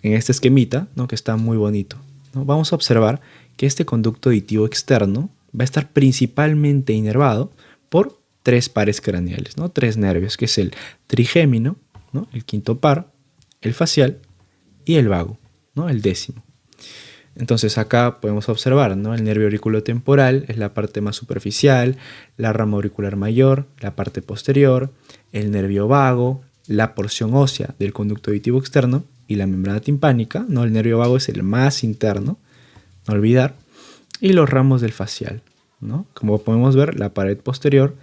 En este esquemita, ¿no? Que está muy bonito, ¿no? Vamos a observar que este conducto auditivo externo va a estar principalmente inervado por 3 pares craneales, ¿no? 3 nervios, que es el trigémino, ¿no? El quinto par, el facial y el vago, ¿no? El 10º. Entonces acá podemos observar, ¿no? El nervio auriculotemporal es la parte más superficial, la rama auricular mayor, la parte posterior, el nervio vago, la porción ósea del conducto auditivo externo y la membrana timpánica, ¿no? El nervio vago es el más interno, no olvidar, y los ramos del facial, ¿no? Como podemos ver, la pared posterior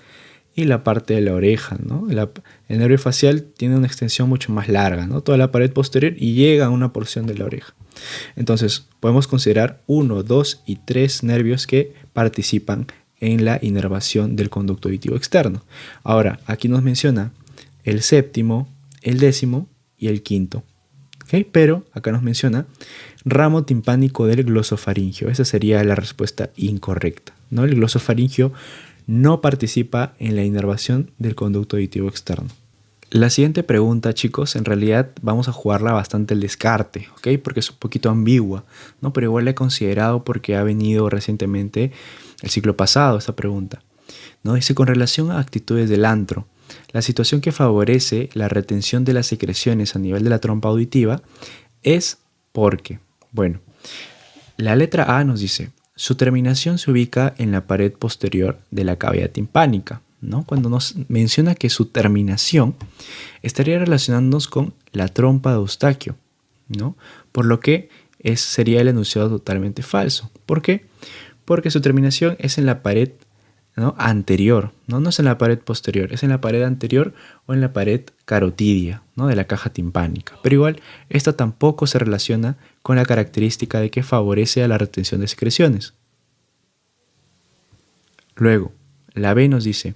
y la parte de la oreja, ¿no? El nervio facial tiene una extensión mucho más larga, ¿no? Toda la pared posterior y llega a una porción de la oreja. Entonces, podemos considerar 1, 2 y 3 nervios que participan en la inervación del conducto auditivo externo. Ahora, aquí nos menciona el 7º, el 10º y el 5º. ¿Okay? Pero acá nos menciona ramo timpánico del glosofaringio. Esa sería la respuesta incorrecta, ¿no? El glosofaringio no participa en la inervación del conducto auditivo externo. La siguiente pregunta, chicos, en realidad vamos a jugarla bastante al descarte, ¿ok? Porque es un poquito ambigua, ¿no? Pero igual la he considerado porque ha venido recientemente el ciclo pasado esta pregunta. ¿no? Dice, con relación a actitudes del antro, la situación que favorece la retención de las secreciones a nivel de la trompa auditiva es porque, bueno, la letra A nos dice, su terminación se ubica en la pared posterior de la cavidad timpánica, ¿no? Cuando nos menciona que su terminación estaría relacionándonos con la trompa de Eustaquio, ¿no? Por lo que sería el enunciado totalmente falso. ¿Por qué? Porque su terminación es en la pared, ¿no?, anterior, ¿no? No es en la pared posterior, es en la pared anterior o en la pared carotidia, ¿no?, de la caja timpánica. Pero igual, esta tampoco se relaciona con la característica de que favorece a la retención de secreciones. Luego, la B nos dice,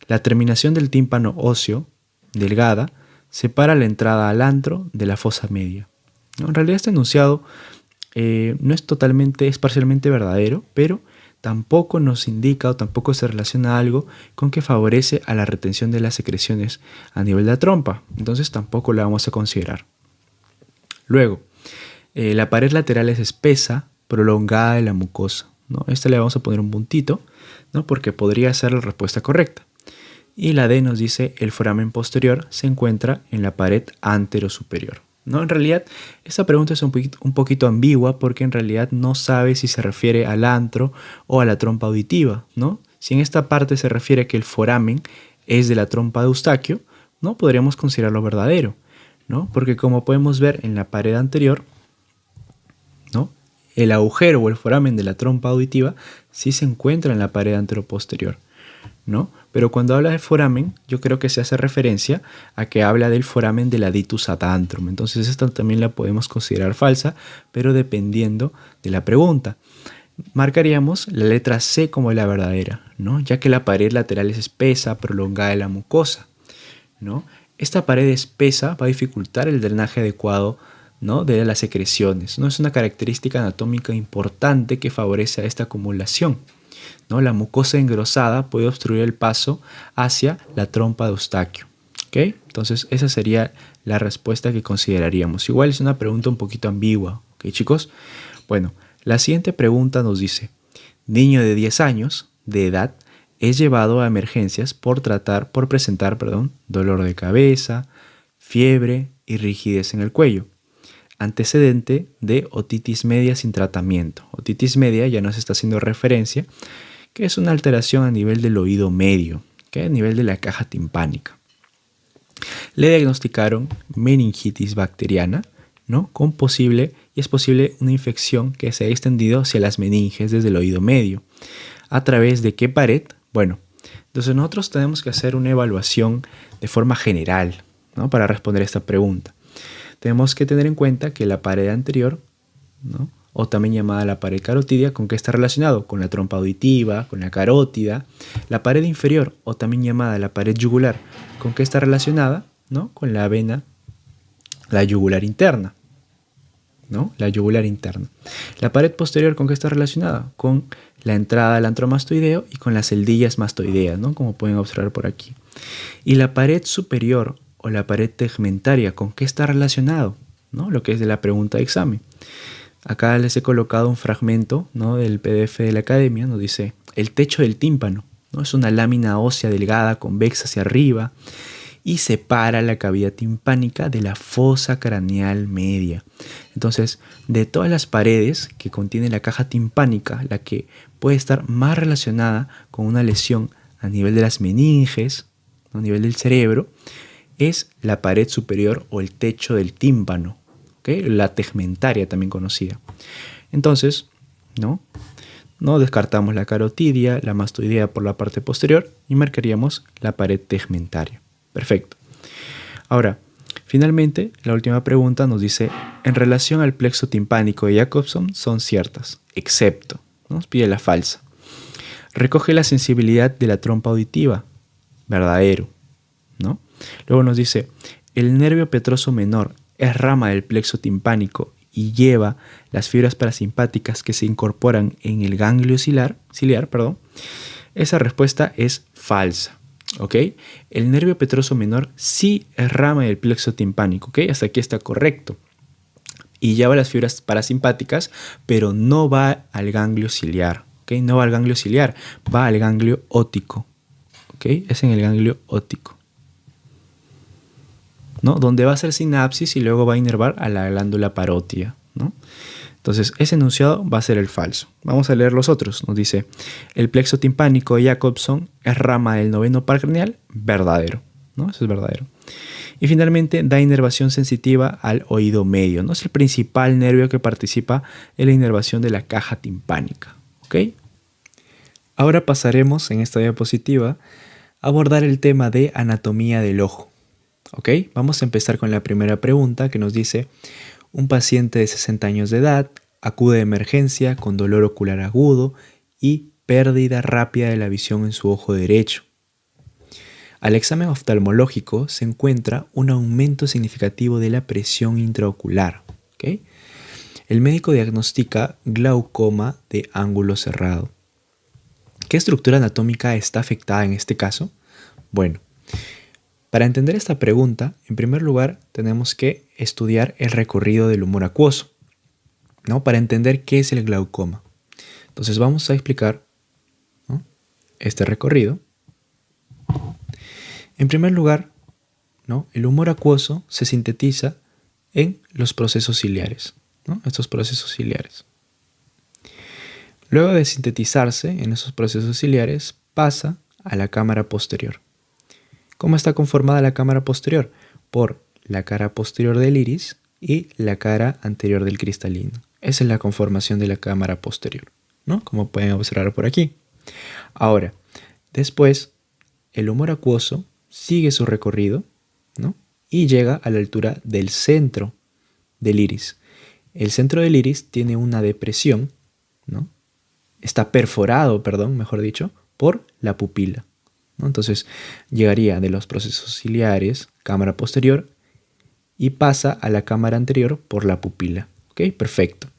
la terminación del tímpano óseo, delgada, separa la entrada al antro de la fosa media, ¿no? En realidad este enunciado no es totalmente, es parcialmente verdadero, pero tampoco nos indica o tampoco se relaciona algo con que favorece a la retención de las secreciones a nivel de la trompa. Entonces tampoco la vamos a considerar. Luego, la pared lateral es espesa, prolongada de la mucosa, ¿no? Esta le vamos a poner un puntito, ¿no?, porque podría ser la respuesta correcta. Y la D nos dice, el foramen posterior se encuentra en la pared anterosuperior, ¿no? En realidad, esta pregunta es un poquito ambigua porque en realidad no sabe si se refiere al antro o a la trompa auditiva, ¿no? Si en esta parte se refiere que el foramen es de la trompa de Eustaquio, ¿no?, podríamos considerarlo verdadero, ¿no? Porque como podemos ver en la pared anterior, ¿no?, el agujero o el foramen de la trompa auditiva sí se encuentra en la pared anteroposterior, ¿no? Pero cuando habla de foramen, yo creo que se hace referencia a que habla del foramen del aditus ad antrum. Entonces esta también la podemos considerar falsa, pero dependiendo de la pregunta. Marcaríamos la letra C como la verdadera, ¿no?, ya que la pared lateral es espesa, prolongada de la mucosa, ¿no? Esta pared espesa va a dificultar el drenaje adecuado, ¿no?, de las secreciones, ¿no? Es una característica anatómica importante que favorece a esta acumulación, ¿no? La mucosa engrosada puede obstruir el paso hacia la trompa de Eustaquio, ¿ok? Entonces esa sería la respuesta que consideraríamos. Igual es una pregunta un poquito ambigua, ¿ok, chicos? Bueno, la siguiente pregunta nos dice, niño de 10 años de edad es llevado a emergencias por presentar dolor de cabeza, fiebre y rigidez en el cuello, antecedente de otitis media sin tratamiento. Otitis media ya nos está haciendo referencia que es una alteración a nivel del oído medio, ¿okay?, a nivel de la caja timpánica. Le diagnosticaron meningitis bacteriana, ¿no?, es posible una infección que se ha extendido hacia las meninges desde el oído medio. ¿A través de qué pared? Bueno, entonces nosotros tenemos que hacer una evaluación de forma general, ¿no?, para responder esta pregunta. Tenemos que tener en cuenta que la pared anterior, ¿no?, o también llamada la pared carotidia, ¿con qué está relacionado? Con la trompa auditiva, con la carótida. La pared inferior, o también llamada la pared yugular, ¿con qué está relacionada? ¿No? Con la vena, la yugular interna, ¿no? La yugular interna. La pared posterior, ¿con qué está relacionada? Con la entrada al antro mastoideo y con las celdillas mastoideas, ¿no?, como pueden observar por aquí. Y la pared superior o la pared tegmentaria, ¿con qué está relacionado? ¿No? Lo que es de la pregunta de examen. Acá les he colocado un fragmento, ¿no?, del PDF de la academia. Nos dice, el techo del tímpano, ¿no?, es una lámina ósea delgada convexa hacia arriba y separa la cavidad timpánica de la fosa craneal media. Entonces, de todas las paredes que contiene la caja timpánica, la que puede estar más relacionada con una lesión a nivel de las meninges, ¿no?, a nivel del cerebro, es la pared superior o el techo del tímpano, ¿okay?, la tegmentaria también conocida. Entonces, no descartamos la carotidia, la mastoidea por la parte posterior y marcaríamos la pared tegmentaria. Perfecto. Ahora, finalmente, la última pregunta nos dice, en relación al plexo timpánico de Jacobson son ciertas, excepto, ¿no?, nos pide la falsa. Recoge la sensibilidad de la trompa auditiva, verdadero, ¿no? Luego nos dice, el nervio petroso menor es rama del plexo timpánico y lleva las fibras parasimpáticas que se incorporan en el ganglio ciliar. Esa respuesta es falsa, ¿ok? El nervio petroso menor sí es rama del plexo timpánico, ¿ok? Hasta aquí está correcto. Y lleva las fibras parasimpáticas, pero no va al ganglio ciliar, ¿ok? No va al ganglio ciliar, va al ganglio óptico, ¿ok? Es en el ganglio óptico, ¿no? Donde va a hacer sinapsis y luego va a inervar a la glándula parótida, ¿no? Entonces, ese enunciado va a ser el falso. Vamos a leer los otros. Nos dice, el plexo timpánico de Jacobson es rama del noveno par craneal, verdadero, ¿no? Eso es verdadero. Y finalmente, da inervación sensitiva al oído medio, ¿no? Es el principal nervio que participa en la inervación de la caja timpánica, ¿ok? Ahora pasaremos en esta diapositiva a abordar el tema de anatomía del ojo, ¿ok? Vamos a empezar con la primera pregunta que nos dice, un paciente de 60 años de edad acude de emergencia con dolor ocular agudo y pérdida rápida de la visión en su ojo derecho. Al examen oftalmológico se encuentra un aumento significativo de la presión intraocular, ¿ok? El médico diagnostica glaucoma de ángulo cerrado. ¿Qué estructura anatómica está afectada en este caso? Bueno, para entender esta pregunta, en primer lugar tenemos que estudiar el recorrido del humor acuoso, ¿no? Para entender qué es el glaucoma. Entonces vamos a explicar, ¿no?, este recorrido. En primer lugar, ¿no?, el humor acuoso se sintetiza en los procesos ciliares, ¿no? Estos procesos ciliares. Luego de sintetizarse en esos procesos ciliares, pasa a la cámara posterior. ¿Cómo está conformada la cámara posterior? Por la cara posterior del iris y la cara anterior del cristalino. Esa es la conformación de la cámara posterior, ¿no? Como pueden observar por aquí. Ahora, después, el humor acuoso sigue su recorrido, ¿no?, y llega a la altura del centro del iris. El centro del iris tiene una depresión, ¿no? Está perforado, mejor dicho, por la pupila, ¿no? Entonces llegaría de los procesos ciliares, cámara posterior, y pasa a la cámara anterior por la pupila. ¿Ok? Perfecto.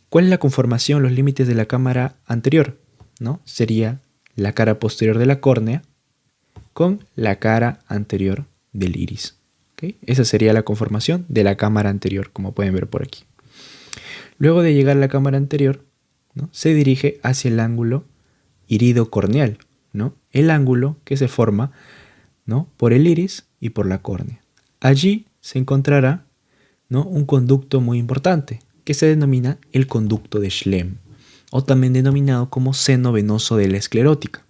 ¿Cuál es la conformación, los límites de la cámara anterior? ¿No? Sería la cara posterior de la córnea con la cara anterior del iris. ¿Ok? Esa sería la conformación de la cámara anterior, como pueden ver por aquí. Luego de llegar a la cámara anterior, ¿no?, se dirige hacia el ángulo iridocorneal, ¿no?, el ángulo que se forma, ¿no?, por el iris y por la córnea. Allí se encontrará, ¿no?, un conducto muy importante que se denomina el conducto de Schlemm, o también denominado como seno venoso de la esclerótica.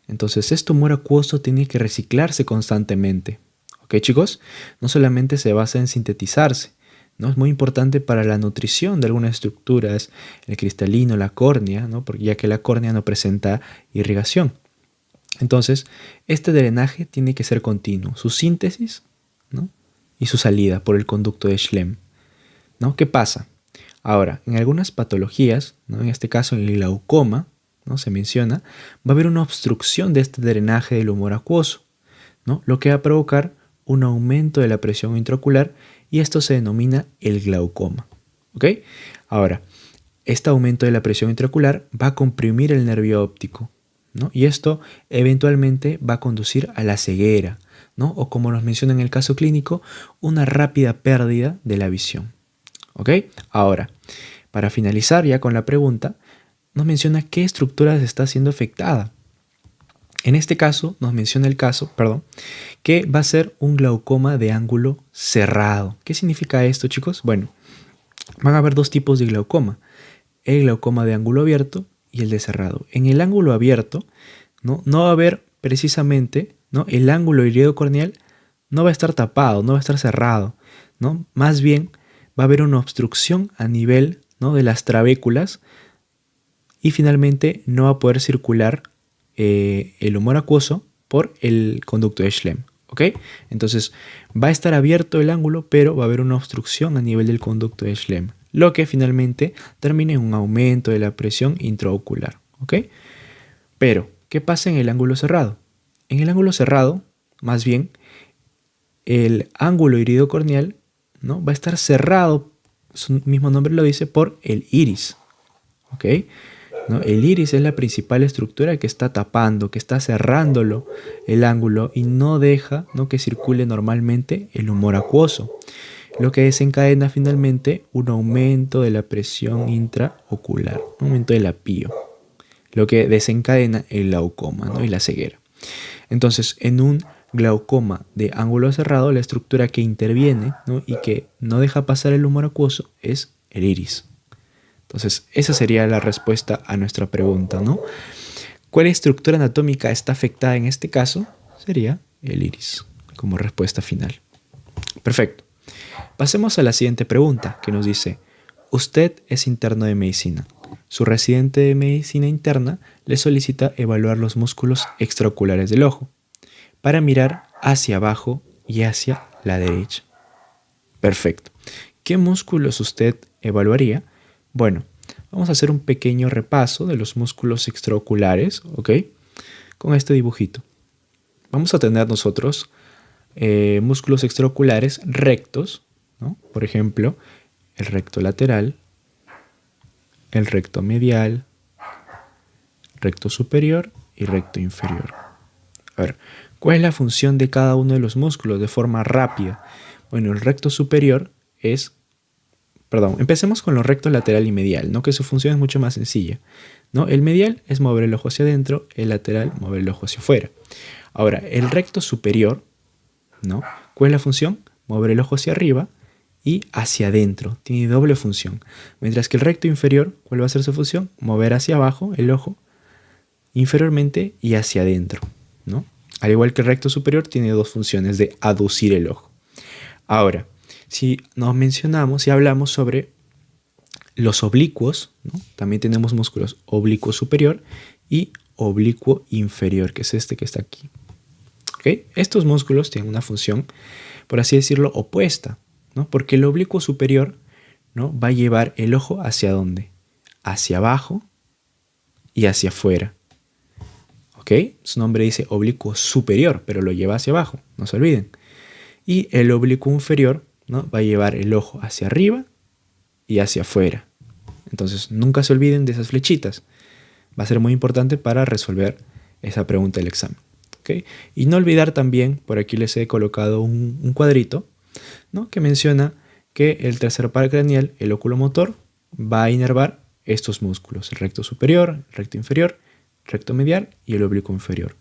Entonces, este humor acuoso tiene que reciclarse constantemente. ¿Ok, chicos? No solamente se basa en sintetizarse, ¿no? Es muy importante para la nutrición de algunas estructuras, el cristalino, la córnea, ¿no?, ya que la córnea no presenta irrigación. Entonces, este drenaje tiene que ser continuo, su síntesis, ¿no?, y su salida por el conducto de Schlemm, ¿no? ¿Qué pasa? Ahora, en algunas patologías, ¿no?, en este caso en el glaucoma, ¿no?, se menciona, va a haber una obstrucción de este drenaje del humor acuoso, ¿no?, lo que va a provocar un aumento de la presión intraocular y esto se denomina el glaucoma. ¿Ok? Ahora, este aumento de la presión intraocular va a comprimir el nervio óptico, ¿no?, y esto eventualmente va a conducir a la ceguera, ¿no?, o como nos menciona en el caso clínico, una rápida pérdida de la visión. ¿Ok? Ahora, para finalizar ya con la pregunta, nos menciona qué estructura está siendo afectada. En este caso, nos menciona el caso, que va a ser un glaucoma de ángulo cerrado. ¿Qué significa esto, chicos? Bueno, van a haber dos tipos de glaucoma. El glaucoma de ángulo abierto y el de cerrado. En el ángulo abierto, no va a haber precisamente, ¿no?, el ángulo iridocorneal no va a estar tapado, no va a estar cerrado, ¿no? Más bien va a haber una obstrucción a nivel, ¿no?, de las trabéculas y finalmente no va a poder circular el humor acuoso por el conducto de Schlemm. ¿Ok? Entonces va a estar abierto el ángulo, pero va a haber una obstrucción a nivel del conducto de Schlemm, lo que finalmente termina en un aumento de la presión intraocular. ¿Ok? Pero, ¿qué pasa en el ángulo cerrado? En el ángulo cerrado, más bien, el ángulo iridocorneal, ¿no?, va a estar cerrado, su mismo nombre lo dice, por el iris. ¿Ok? ¿No? El iris es la principal estructura que está tapando, que está cerrándolo el ángulo y no deja, ¿no?, que circule normalmente el humor acuoso, lo que desencadena finalmente un aumento de la presión intraocular, un aumento del apío, lo que desencadena el glaucoma, ¿no? Y la ceguera. Entonces, en un glaucoma de ángulo cerrado, la estructura que interviene, ¿no? Y que no deja pasar el humor acuoso es el iris. Entonces, esa sería la respuesta a nuestra pregunta, ¿no? ¿Cuál estructura anatómica está afectada en este caso? Sería el iris, como respuesta final. Perfecto. Pasemos a la siguiente pregunta, que nos dice: usted es interno de medicina. Su residente de medicina interna le solicita evaluar los músculos extraoculares del ojo para mirar hacia abajo y hacia la derecha. Perfecto. ¿Qué músculos usted evaluaría? Bueno, vamos a hacer un pequeño repaso de los músculos extraoculares, ¿ok? Con este dibujito. Vamos a tener nosotros músculos extraoculares rectos, ¿no? Por ejemplo, el recto lateral, el recto medial, recto superior y recto inferior. A ver, ¿cuál es la función de cada uno de los músculos de forma rápida? Bueno, el recto superior es... empecemos con los rectos lateral y medial, ¿no? Que su función es mucho más sencilla, ¿no? El medial es mover el ojo hacia adentro, el lateral mover el ojo hacia afuera. Ahora, el recto superior, ¿no? ¿Cuál es la función? Mover el ojo hacia arriba y hacia adentro. Tiene doble función. Mientras que el recto inferior, ¿cuál va a ser su función? Mover hacia abajo el ojo inferiormente y hacia adentro, ¿no? Al igual que el recto superior, tiene dos funciones de aducir el ojo. Ahora, si hablamos sobre los oblicuos, ¿no? También tenemos músculos oblicuo superior y oblicuo inferior, que es este que está aquí. ¿Okay? Estos músculos tienen una función, por así decirlo, opuesta, ¿no? Porque el oblicuo superior, ¿no? Va a llevar el ojo ¿hacia dónde? Hacia abajo y hacia afuera. ¿Ok? Su nombre dice oblicuo superior, pero lo lleva hacia abajo, no se olviden. Y el oblicuo inferior, ¿no? Va a llevar el ojo hacia arriba y hacia afuera. Entonces, nunca se olviden de esas flechitas. Va a ser muy importante para resolver esa pregunta del examen. ¿Okay? Y no olvidar también, por aquí les he colocado un cuadrito, ¿no? Que menciona que el tercer par craneal, el oculomotor, va a inervar estos músculos: el recto superior, el recto inferior, el recto medial y el oblicuo inferior.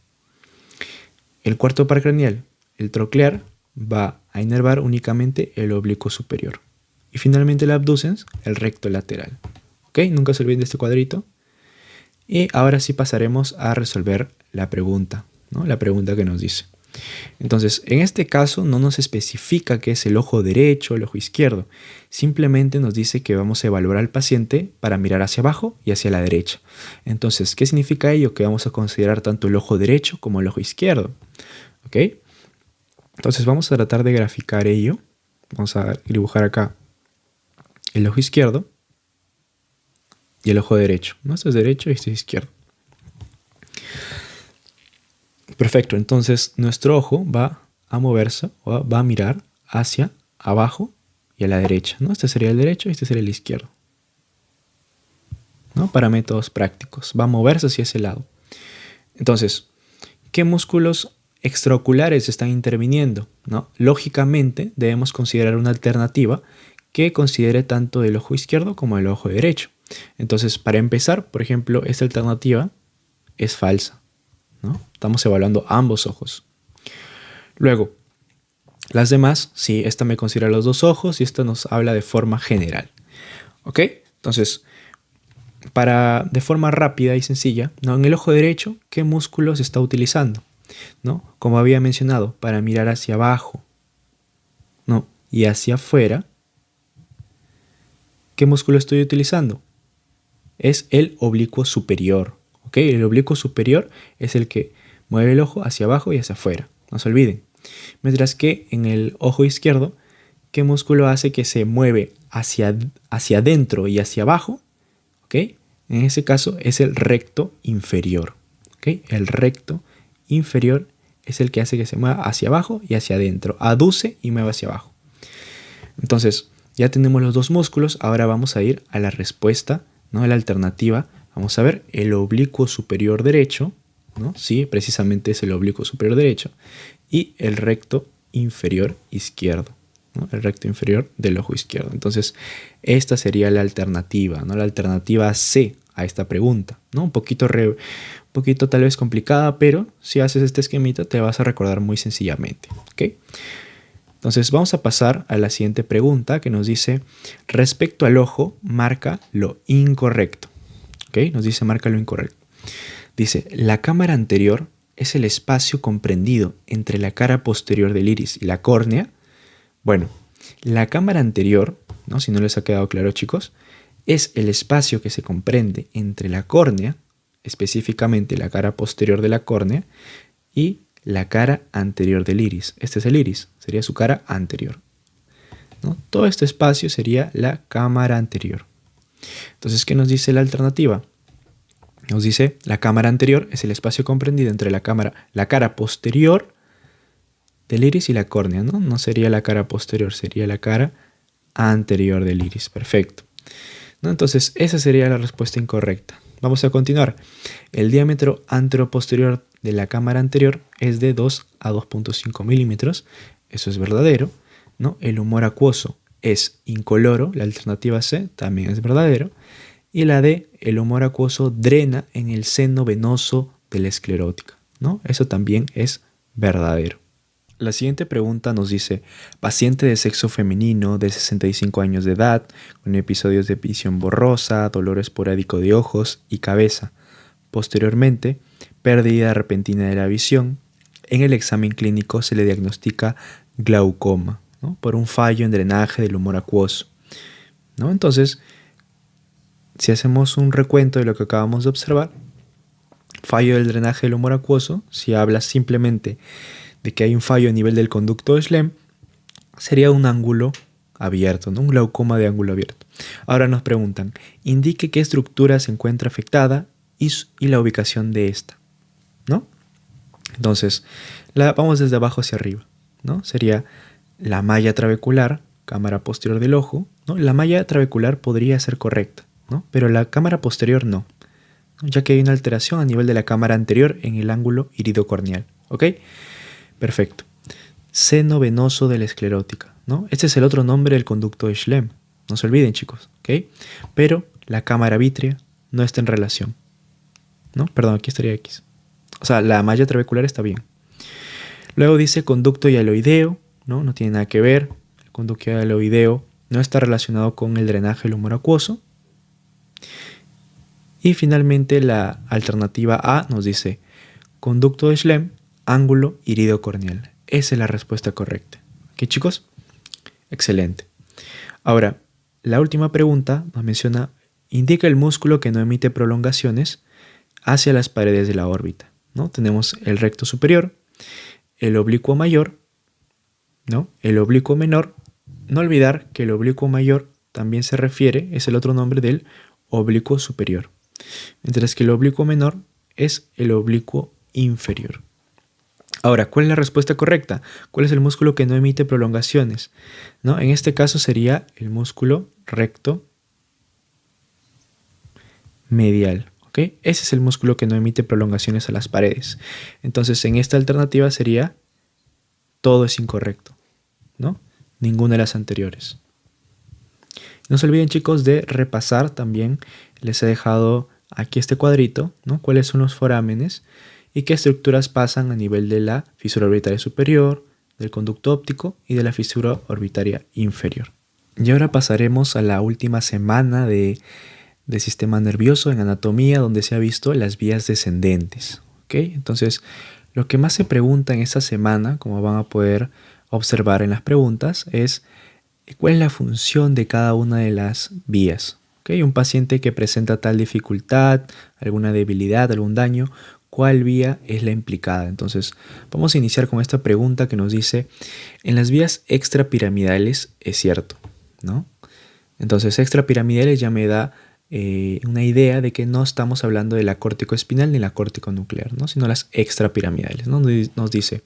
El cuarto par craneal, el troclear, va a inervar únicamente el oblicuo superior. Y finalmente el abducens, el recto lateral. ¿Ok? Nunca se olviden de este cuadrito. Y ahora sí pasaremos a resolver la pregunta, ¿no? La pregunta que nos dice. Entonces, en este caso no nos especifica qué es el ojo derecho o el ojo izquierdo. Simplemente nos dice que vamos a evaluar al paciente para mirar hacia abajo y hacia la derecha. Entonces, ¿qué significa ello? Que vamos a considerar tanto el ojo derecho como el ojo izquierdo. ¿Ok? Entonces vamos a tratar de graficar ello. Vamos a dibujar acá el ojo izquierdo y el ojo derecho. ¿No? Este es derecho y este es izquierdo. Perfecto, entonces nuestro ojo va a moverse o va a mirar hacia abajo y a la derecha, ¿no? Este sería el derecho y este sería el izquierdo, ¿no? Para métodos prácticos, va a moverse hacia ese lado. Entonces, ¿qué músculos extraoculares están interviniendo? ¿No? Lógicamente debemos considerar una alternativa que considere tanto el ojo izquierdo como el ojo derecho. Entonces, para empezar, por ejemplo, esta alternativa es falsa, ¿no? Estamos evaluando ambos ojos. Luego, las demás, sí, esta me considera los dos ojos y esta nos habla de forma general. ¿Ok? Entonces, de forma rápida y sencilla, ¿no? En el ojo derecho, ¿qué músculo se está utilizando? ¿No? Como había mencionado, para mirar hacia abajo, ¿no? Y hacia afuera, ¿qué músculo estoy utilizando? Es el oblicuo superior. ¿Ok? El oblicuo superior es el que mueve el ojo hacia abajo y hacia afuera. No se olviden. Mientras que en el ojo izquierdo, ¿qué músculo hace que se mueve hacia adentro y hacia abajo? ¿Ok? En ese caso es el recto inferior. ¿Ok? El recto inferior es el que hace que se mueva hacia abajo y hacia adentro. Aduce y mueve hacia abajo. Entonces, ya tenemos los dos músculos. Ahora vamos a ir a la respuesta, ¿no? A la alternativa. Vamos a ver el oblicuo superior derecho, ¿no? Sí, precisamente es el oblicuo superior derecho. Y el recto inferior izquierdo, ¿no? El recto inferior del ojo izquierdo. Entonces, esta sería la alternativa, ¿no? La alternativa C a esta pregunta, ¿no? Un poquito tal vez complicada, pero si haces este esquemita te vas a recordar muy sencillamente, ¿ok? Entonces vamos a pasar a la siguiente pregunta que nos dice, respecto al ojo, marca lo incorrecto, ¿ok? Nos dice marca lo incorrecto. Dice, la cámara anterior es el espacio comprendido entre la cara posterior del iris y la córnea. Bueno, la cámara anterior, ¿no? Si no les ha quedado claro, chicos, es el espacio que se comprende entre la córnea, específicamente la cara posterior de la córnea, y la cara anterior del iris. Este es el iris, sería su cara anterior, ¿no? Todo este espacio sería la cámara anterior. Entonces, ¿qué nos dice la alternativa? Nos dice, la cámara anterior es el espacio comprendido entre la cara posterior del iris y la córnea, ¿no? No sería la cara posterior, sería la cara anterior del iris. Perfecto, ¿no? Entonces, esa sería la respuesta incorrecta. Vamos a continuar. El diámetro anteroposterior de la cámara anterior es de 2 a 2.5 milímetros. Eso es verdadero, ¿no? El humor acuoso es incoloro. La alternativa C también es verdadero. Y la D, el humor acuoso drena en el seno venoso de la esclerótica, ¿no? Eso también es verdadero. La siguiente pregunta nos dice, paciente de sexo femenino de 65 años de edad, con episodios de visión borrosa, dolor esporádico de ojos y cabeza. Posteriormente, pérdida repentina de la visión. En el examen clínico se le diagnostica glaucoma, ¿no? Por un fallo en drenaje del humor acuoso, ¿no? Entonces, si hacemos un recuento de lo que acabamos de observar, fallo del drenaje del humor acuoso, si habla simplemente de que hay un fallo a nivel del conducto de Schlemm, sería un ángulo abierto, ¿no? Un glaucoma de ángulo abierto. Ahora nos preguntan, indique qué estructura se encuentra afectada y la ubicación de esta, ¿no? Entonces, vamos desde abajo hacia arriba, ¿no? Sería la malla trabecular, cámara posterior del ojo, ¿no? La malla trabecular podría ser correcta, ¿no? Pero la cámara posterior no, ya que hay una alteración a nivel de la cámara anterior en el ángulo iridocorneal, ¿ok? Perfecto. Seno venoso de la esclerótica, ¿no? Este es el otro nombre del conducto de Schlemm. No se olviden, chicos, ¿ok? Pero la cámara vítrea no está en relación, ¿no? Perdón, aquí estaría X. O sea, la malla trabecular está bien. Luego dice conducto hialoideo, ¿no? No tiene nada que ver. El conducto hialoideo no está relacionado con el drenaje del humor acuoso. Y finalmente la alternativa A nos dice conducto de Schlemm, ángulo iridocorneal. Esa es la respuesta correcta. ¿Ok, chicos? Excelente. Ahora, la última pregunta nos menciona, indica el músculo que no emite prolongaciones hacia las paredes de la órbita, ¿no? Tenemos el recto superior, el oblicuo mayor, ¿no? El oblicuo menor. No olvidar que el oblicuo mayor también se refiere, es el otro nombre del oblicuo superior, mientras que el oblicuo menor es el oblicuo inferior. Ahora, ¿cuál es la respuesta correcta? ¿Cuál es el músculo que no emite prolongaciones? ¿No? En este caso sería el músculo recto medial. ¿Ok? Ese es el músculo que no emite prolongaciones a las paredes. Entonces, en esta alternativa sería todo es incorrecto, ¿no? Ninguna de las anteriores. No se olviden, chicos, de repasar también. Les he dejado aquí este cuadrito, ¿no? ¿Cuáles son los forámenes? Y qué estructuras pasan a nivel de la fisura orbitaria superior, del conducto óptico y de la fisura orbitaria inferior. Y ahora pasaremos a la última semana de sistema nervioso en anatomía, donde se ha visto las vías descendentes. ¿Okay? Entonces, lo que más se pregunta en esta semana, como van a poder observar en las preguntas, es ¿cuál es la función de cada una de las vías? ¿Okay? Un paciente que presenta tal dificultad, alguna debilidad, algún daño, ¿cuál vía es la implicada? Entonces, vamos a iniciar con esta pregunta que nos dice, en las vías extrapiramidales es cierto, ¿no? Entonces, extrapiramidales ya me da una idea de que no estamos hablando de la córtico-espinal ni la córtico-nuclear, ¿no? Sino las extrapiramidales, ¿no? Nos dice,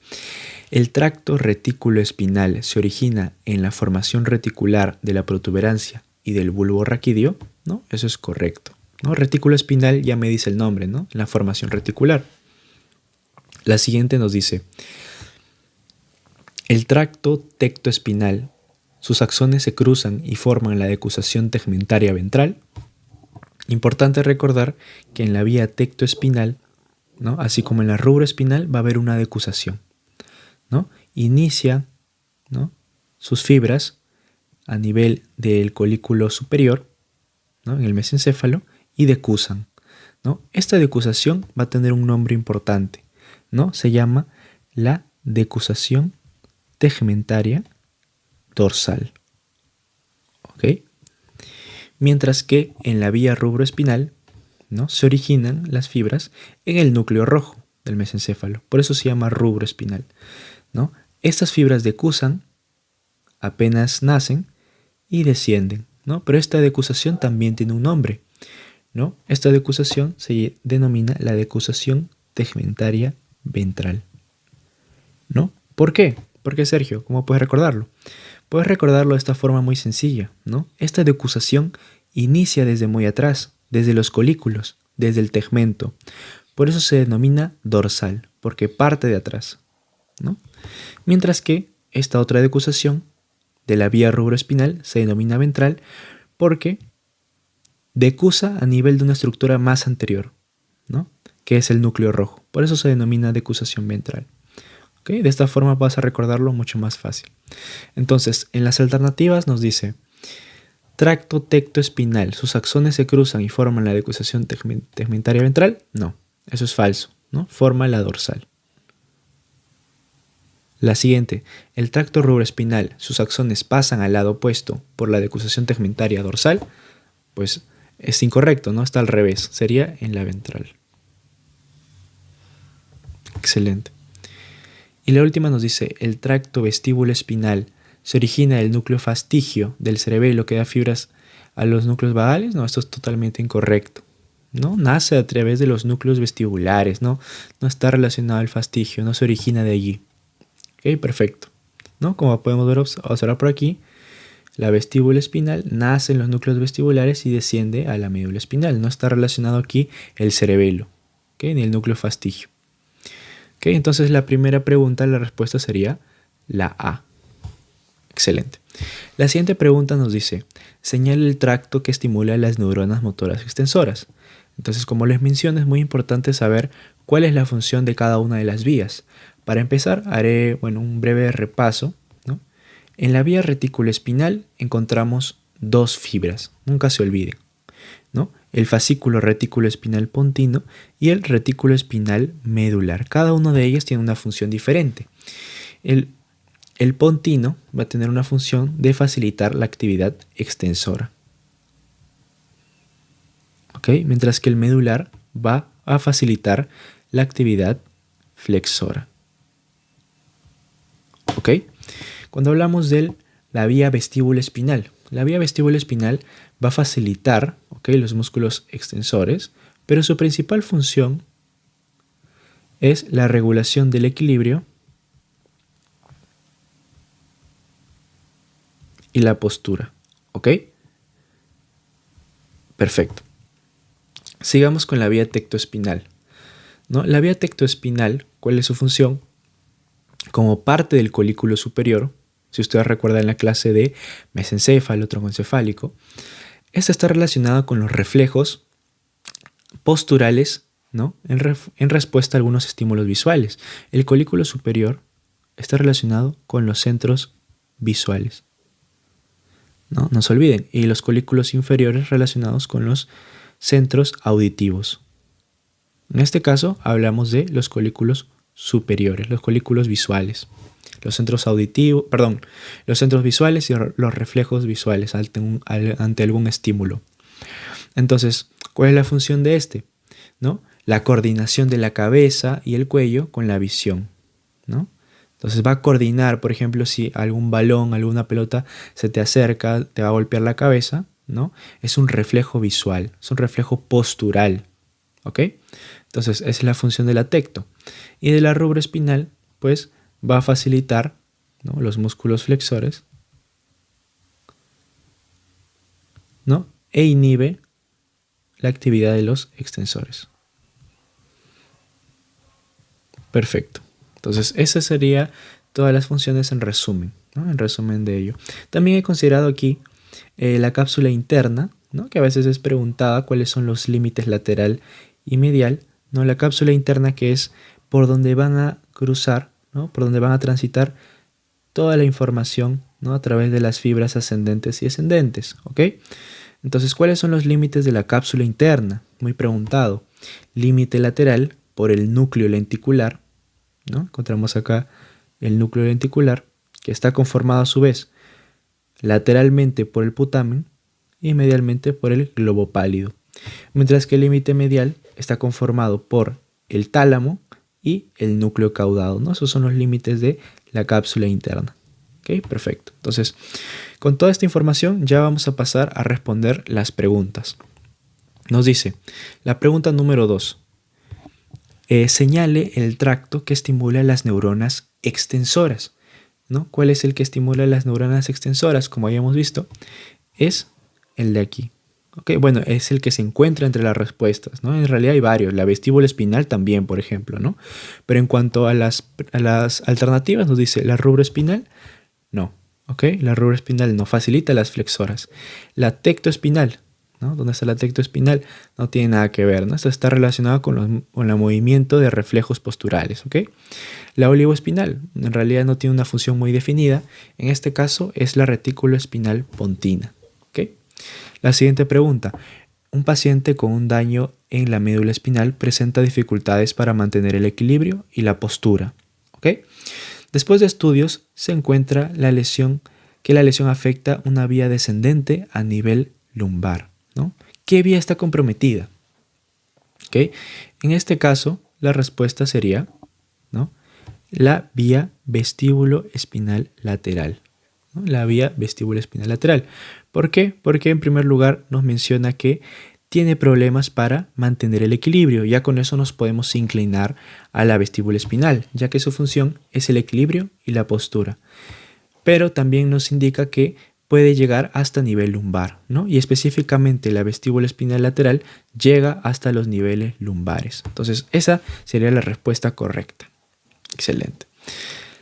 el tracto retículo-espinal se origina en la formación reticular de la protuberancia y del bulbo raquídeo, ¿no? Eso es correcto, ¿no? Retículo espinal ya me dice el nombre, ¿no? La formación reticular. La siguiente nos dice, el tracto tectoespinal, sus axones se cruzan y forman la decusación tegmentaria ventral. Importante recordar que en la vía tectoespinal, ¿no?, así como en la rubroespinal, va a haber una decusación, ¿no? Inicia, ¿no?, sus fibras a nivel del colículo superior, ¿no?, en el mesencéfalo, y decusan, ¿no? Esta decusación va a tener un nombre importante, ¿no? Se llama la decusación tegmentaria dorsal, ¿ok? Mientras que en la vía rubroespinal, ¿no?, se originan las fibras en el núcleo rojo del mesencéfalo. Por eso se llama rubroespinal, ¿no? Estas fibras decusan apenas nacen y descienden, ¿no? Pero esta decusación también tiene un nombre, ¿no? Esta decusación se denomina la decusación tegmentaria ventral, ¿no? ¿Por qué? ¿Por qué, Sergio? ¿Cómo puedes recordarlo? Puedes recordarlo de esta forma muy sencilla, ¿no? Esta decusación inicia desde muy atrás, desde los colículos, desde el tegmento. Por eso se denomina dorsal, porque parte de atrás, ¿no? Mientras que esta otra decusación de la vía rubroespinal se denomina ventral porque decusa a nivel de una estructura más anterior, ¿no?, que es el núcleo rojo. Por eso se denomina decusación ventral. ¿Okay? De esta forma vas a recordarlo mucho más fácil. Entonces, en las alternativas nos dice tracto tectoespinal, sus axones se cruzan y forman la decusación tegmentaria ventral. No, eso es falso, ¿no? Forma la dorsal. La siguiente, el tracto rubroespinal, sus axones pasan al lado opuesto por la decusación tegmentaria dorsal. Pues es incorrecto, ¿no? Está al revés, sería en la ventral. Excelente. Y la última nos dice, el tracto vestíbulo espinal se origina del núcleo fastigio del cerebelo que da fibras a los núcleos vagales. No, esto es totalmente incorrecto, ¿no? Nace a través de los núcleos vestibulares, ¿no? No está relacionado al fastigio, no se origina de allí. Ok, perfecto, ¿no? Como podemos ver, observar por aquí, la vestíbula espinal nace en los núcleos vestibulares y desciende a la médula espinal. No está relacionado aquí el cerebelo, ¿okay?, ni el núcleo fastigio. ¿Okay? Entonces la primera pregunta, la respuesta sería la A. Excelente. La siguiente pregunta nos dice, señala el tracto que estimula las neuronas motoras extensoras. Entonces, como les mencioné, es muy importante saber cuál es la función de cada una de las vías. Para empezar, haré un breve repaso, ¿no? En la vía reticuloespinal encontramos dos fibras, nunca se olviden, ¿no? El fascículo reticuloespinal pontino y el retículo espinal medular. Cada uno de ellos tiene una función diferente. El pontino va a tener una función de facilitar la actividad extensora, ¿ok? Mientras que el medular va a facilitar la actividad flexora, ¿ok? Cuando hablamos de la vía vestíbulo espinal, la vía vestíbulo espinal va a facilitar, ¿ok?, los músculos extensores, pero su principal función es la regulación del equilibrio y la postura, ¿ok? Perfecto. Sigamos con la vía tectoespinal, ¿no? La vía tectoespinal, ¿cuál es su función? Como parte del colículo superior, si ustedes recuerdan en la clase de mesencéfalo, troncoencefálico, esta está relacionada con los reflejos posturales, ¿no?, en respuesta a algunos estímulos visuales. El colículo superior está relacionado con los centros visuales, no se olviden, y los colículos inferiores relacionados con los centros auditivos. En este caso hablamos de los colículos superiores, los colículos visuales, los centros auditivos, los centros visuales y los reflejos visuales ante algún estímulo. Entonces, ¿cuál es la función de este? ¿No? La coordinación de la cabeza y el cuello con la visión, ¿no? Entonces va a coordinar, por ejemplo, si algún balón, alguna pelota se te acerca, te va a golpear la cabeza, ¿no? Es un reflejo visual, es un reflejo postural, ¿ok? Entonces, esa es la función de la tecto. Y de la rubroespinal, pues, va a facilitar, ¿no?, los músculos flexores, ¿no?, e inhibe la actividad de los extensores. Perfecto. Entonces, esas serían todas las funciones en resumen, ¿no?, en resumen de ello. También he considerado aquí la cápsula interna, ¿no? Que a veces es preguntada cuáles son los límites lateral y medial, ¿no? La cápsula interna, que es por donde van a cruzar, ¿no? Por donde van a transitar toda la información, ¿no? A través de las fibras ascendentes y descendentes, ¿ok? Entonces, ¿cuáles son los límites de la cápsula interna? Muy preguntado. Límite lateral por el núcleo lenticular, ¿no? Encontramos acá el núcleo lenticular, que está conformado a su vez lateralmente por el putamen y medialmente por el globo pálido. Mientras que el límite medial está conformado por el tálamo y el núcleo caudado, ¿no? Esos son los límites de la cápsula interna. ¿Ok? Perfecto. Entonces, con toda esta información ya vamos a pasar a responder las preguntas. Nos dice, la pregunta número 2. Señale el tracto que estimula las neuronas extensoras, ¿no? ¿Cuál es el que estimula las neuronas extensoras? Como habíamos visto, es el de aquí. Okay, bueno, es el que se encuentra entre las respuestas, ¿no? En realidad hay varios, la vestíbula espinal también, por ejemplo, ¿no? Pero en cuanto a las alternativas, nos dice la rubroespinal, no, ¿ok? La rubroespinal no, facilita las flexoras. La tectoespinal, ¿no? ¿Dónde está la tectoespinal? No tiene nada que ver, ¿no? Esto está relacionado con el movimiento de reflejos posturales, ¿ok? La olivoespinal, en realidad no tiene una función muy definida, en este caso es la retículo espinal pontina, ¿ok? La siguiente pregunta. Un paciente con un daño en la médula espinal presenta dificultades para mantener el equilibrio y la postura. ¿Ok? Después de estudios se encuentra la lesión afecta una vía descendente a nivel lumbar, ¿no? ¿Qué vía está comprometida? ¿Ok? En este caso, la respuesta sería, ¿no? La vía vestíbulo espinal lateral, ¿no? La vía vestíbulo espinal lateral. ¿Por qué? Porque en primer lugar nos menciona que tiene problemas para mantener el equilibrio. Ya con eso nos podemos inclinar a la vestíbula espinal, ya que su función es el equilibrio y la postura. Pero también nos indica que puede llegar hasta nivel lumbar, ¿no? Y específicamente la vestíbula espinal lateral llega hasta los niveles lumbares. Entonces esa sería la respuesta correcta. Excelente.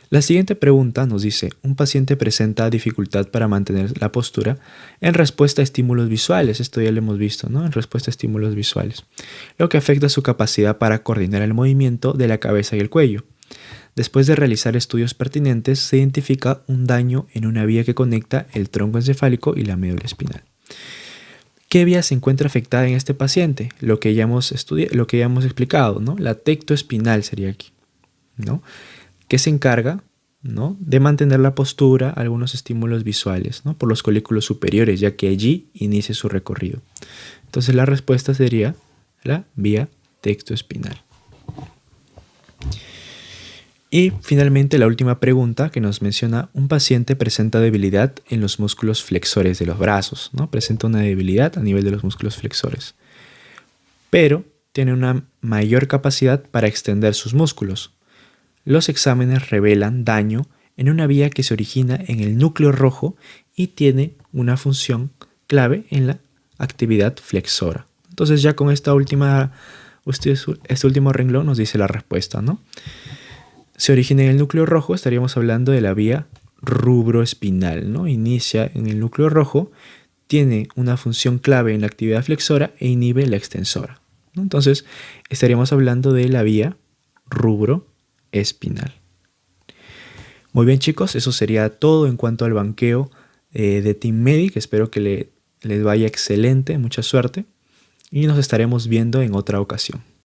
La siguiente pregunta nos dice, un paciente presenta dificultad para mantener la postura en respuesta a estímulos visuales. Esto ya lo hemos visto, ¿no? En respuesta a estímulos visuales, lo que afecta su capacidad para coordinar el movimiento de la cabeza y el cuello. Después de realizar estudios pertinentes, se identifica un daño en una vía que conecta el tronco encefálico y la médula espinal. ¿Qué vía se encuentra afectada en este paciente? Lo que ya hemos explicado, ¿no? La tectoespinal sería aquí, ¿no? Que se encarga, ¿no? de mantener la postura, algunos estímulos visuales, ¿no? por los colículos superiores, ya que allí inicia su recorrido. Entonces la respuesta sería la vía tectoespinal. Y finalmente la última pregunta que nos menciona, un paciente presenta debilidad en los músculos flexores de los brazos, ¿no? Presenta una debilidad a nivel de los músculos flexores, pero tiene una mayor capacidad para extender sus músculos. Los exámenes revelan daño en una vía que se origina en el núcleo rojo y tiene una función clave en la actividad flexora. Entonces ya con este último renglón nos dice la respuesta, ¿no? Se origina en el núcleo rojo, estaríamos hablando de la vía rubroespinal, ¿no? Inicia en el núcleo rojo, tiene una función clave en la actividad flexora e inhibe la extensora, ¿no? Entonces estaríamos hablando de la vía rubroespinal. Muy bien, chicos, eso sería todo en cuanto al banqueo de Team Medic. Espero que les vaya excelente, mucha suerte y nos estaremos viendo en otra ocasión.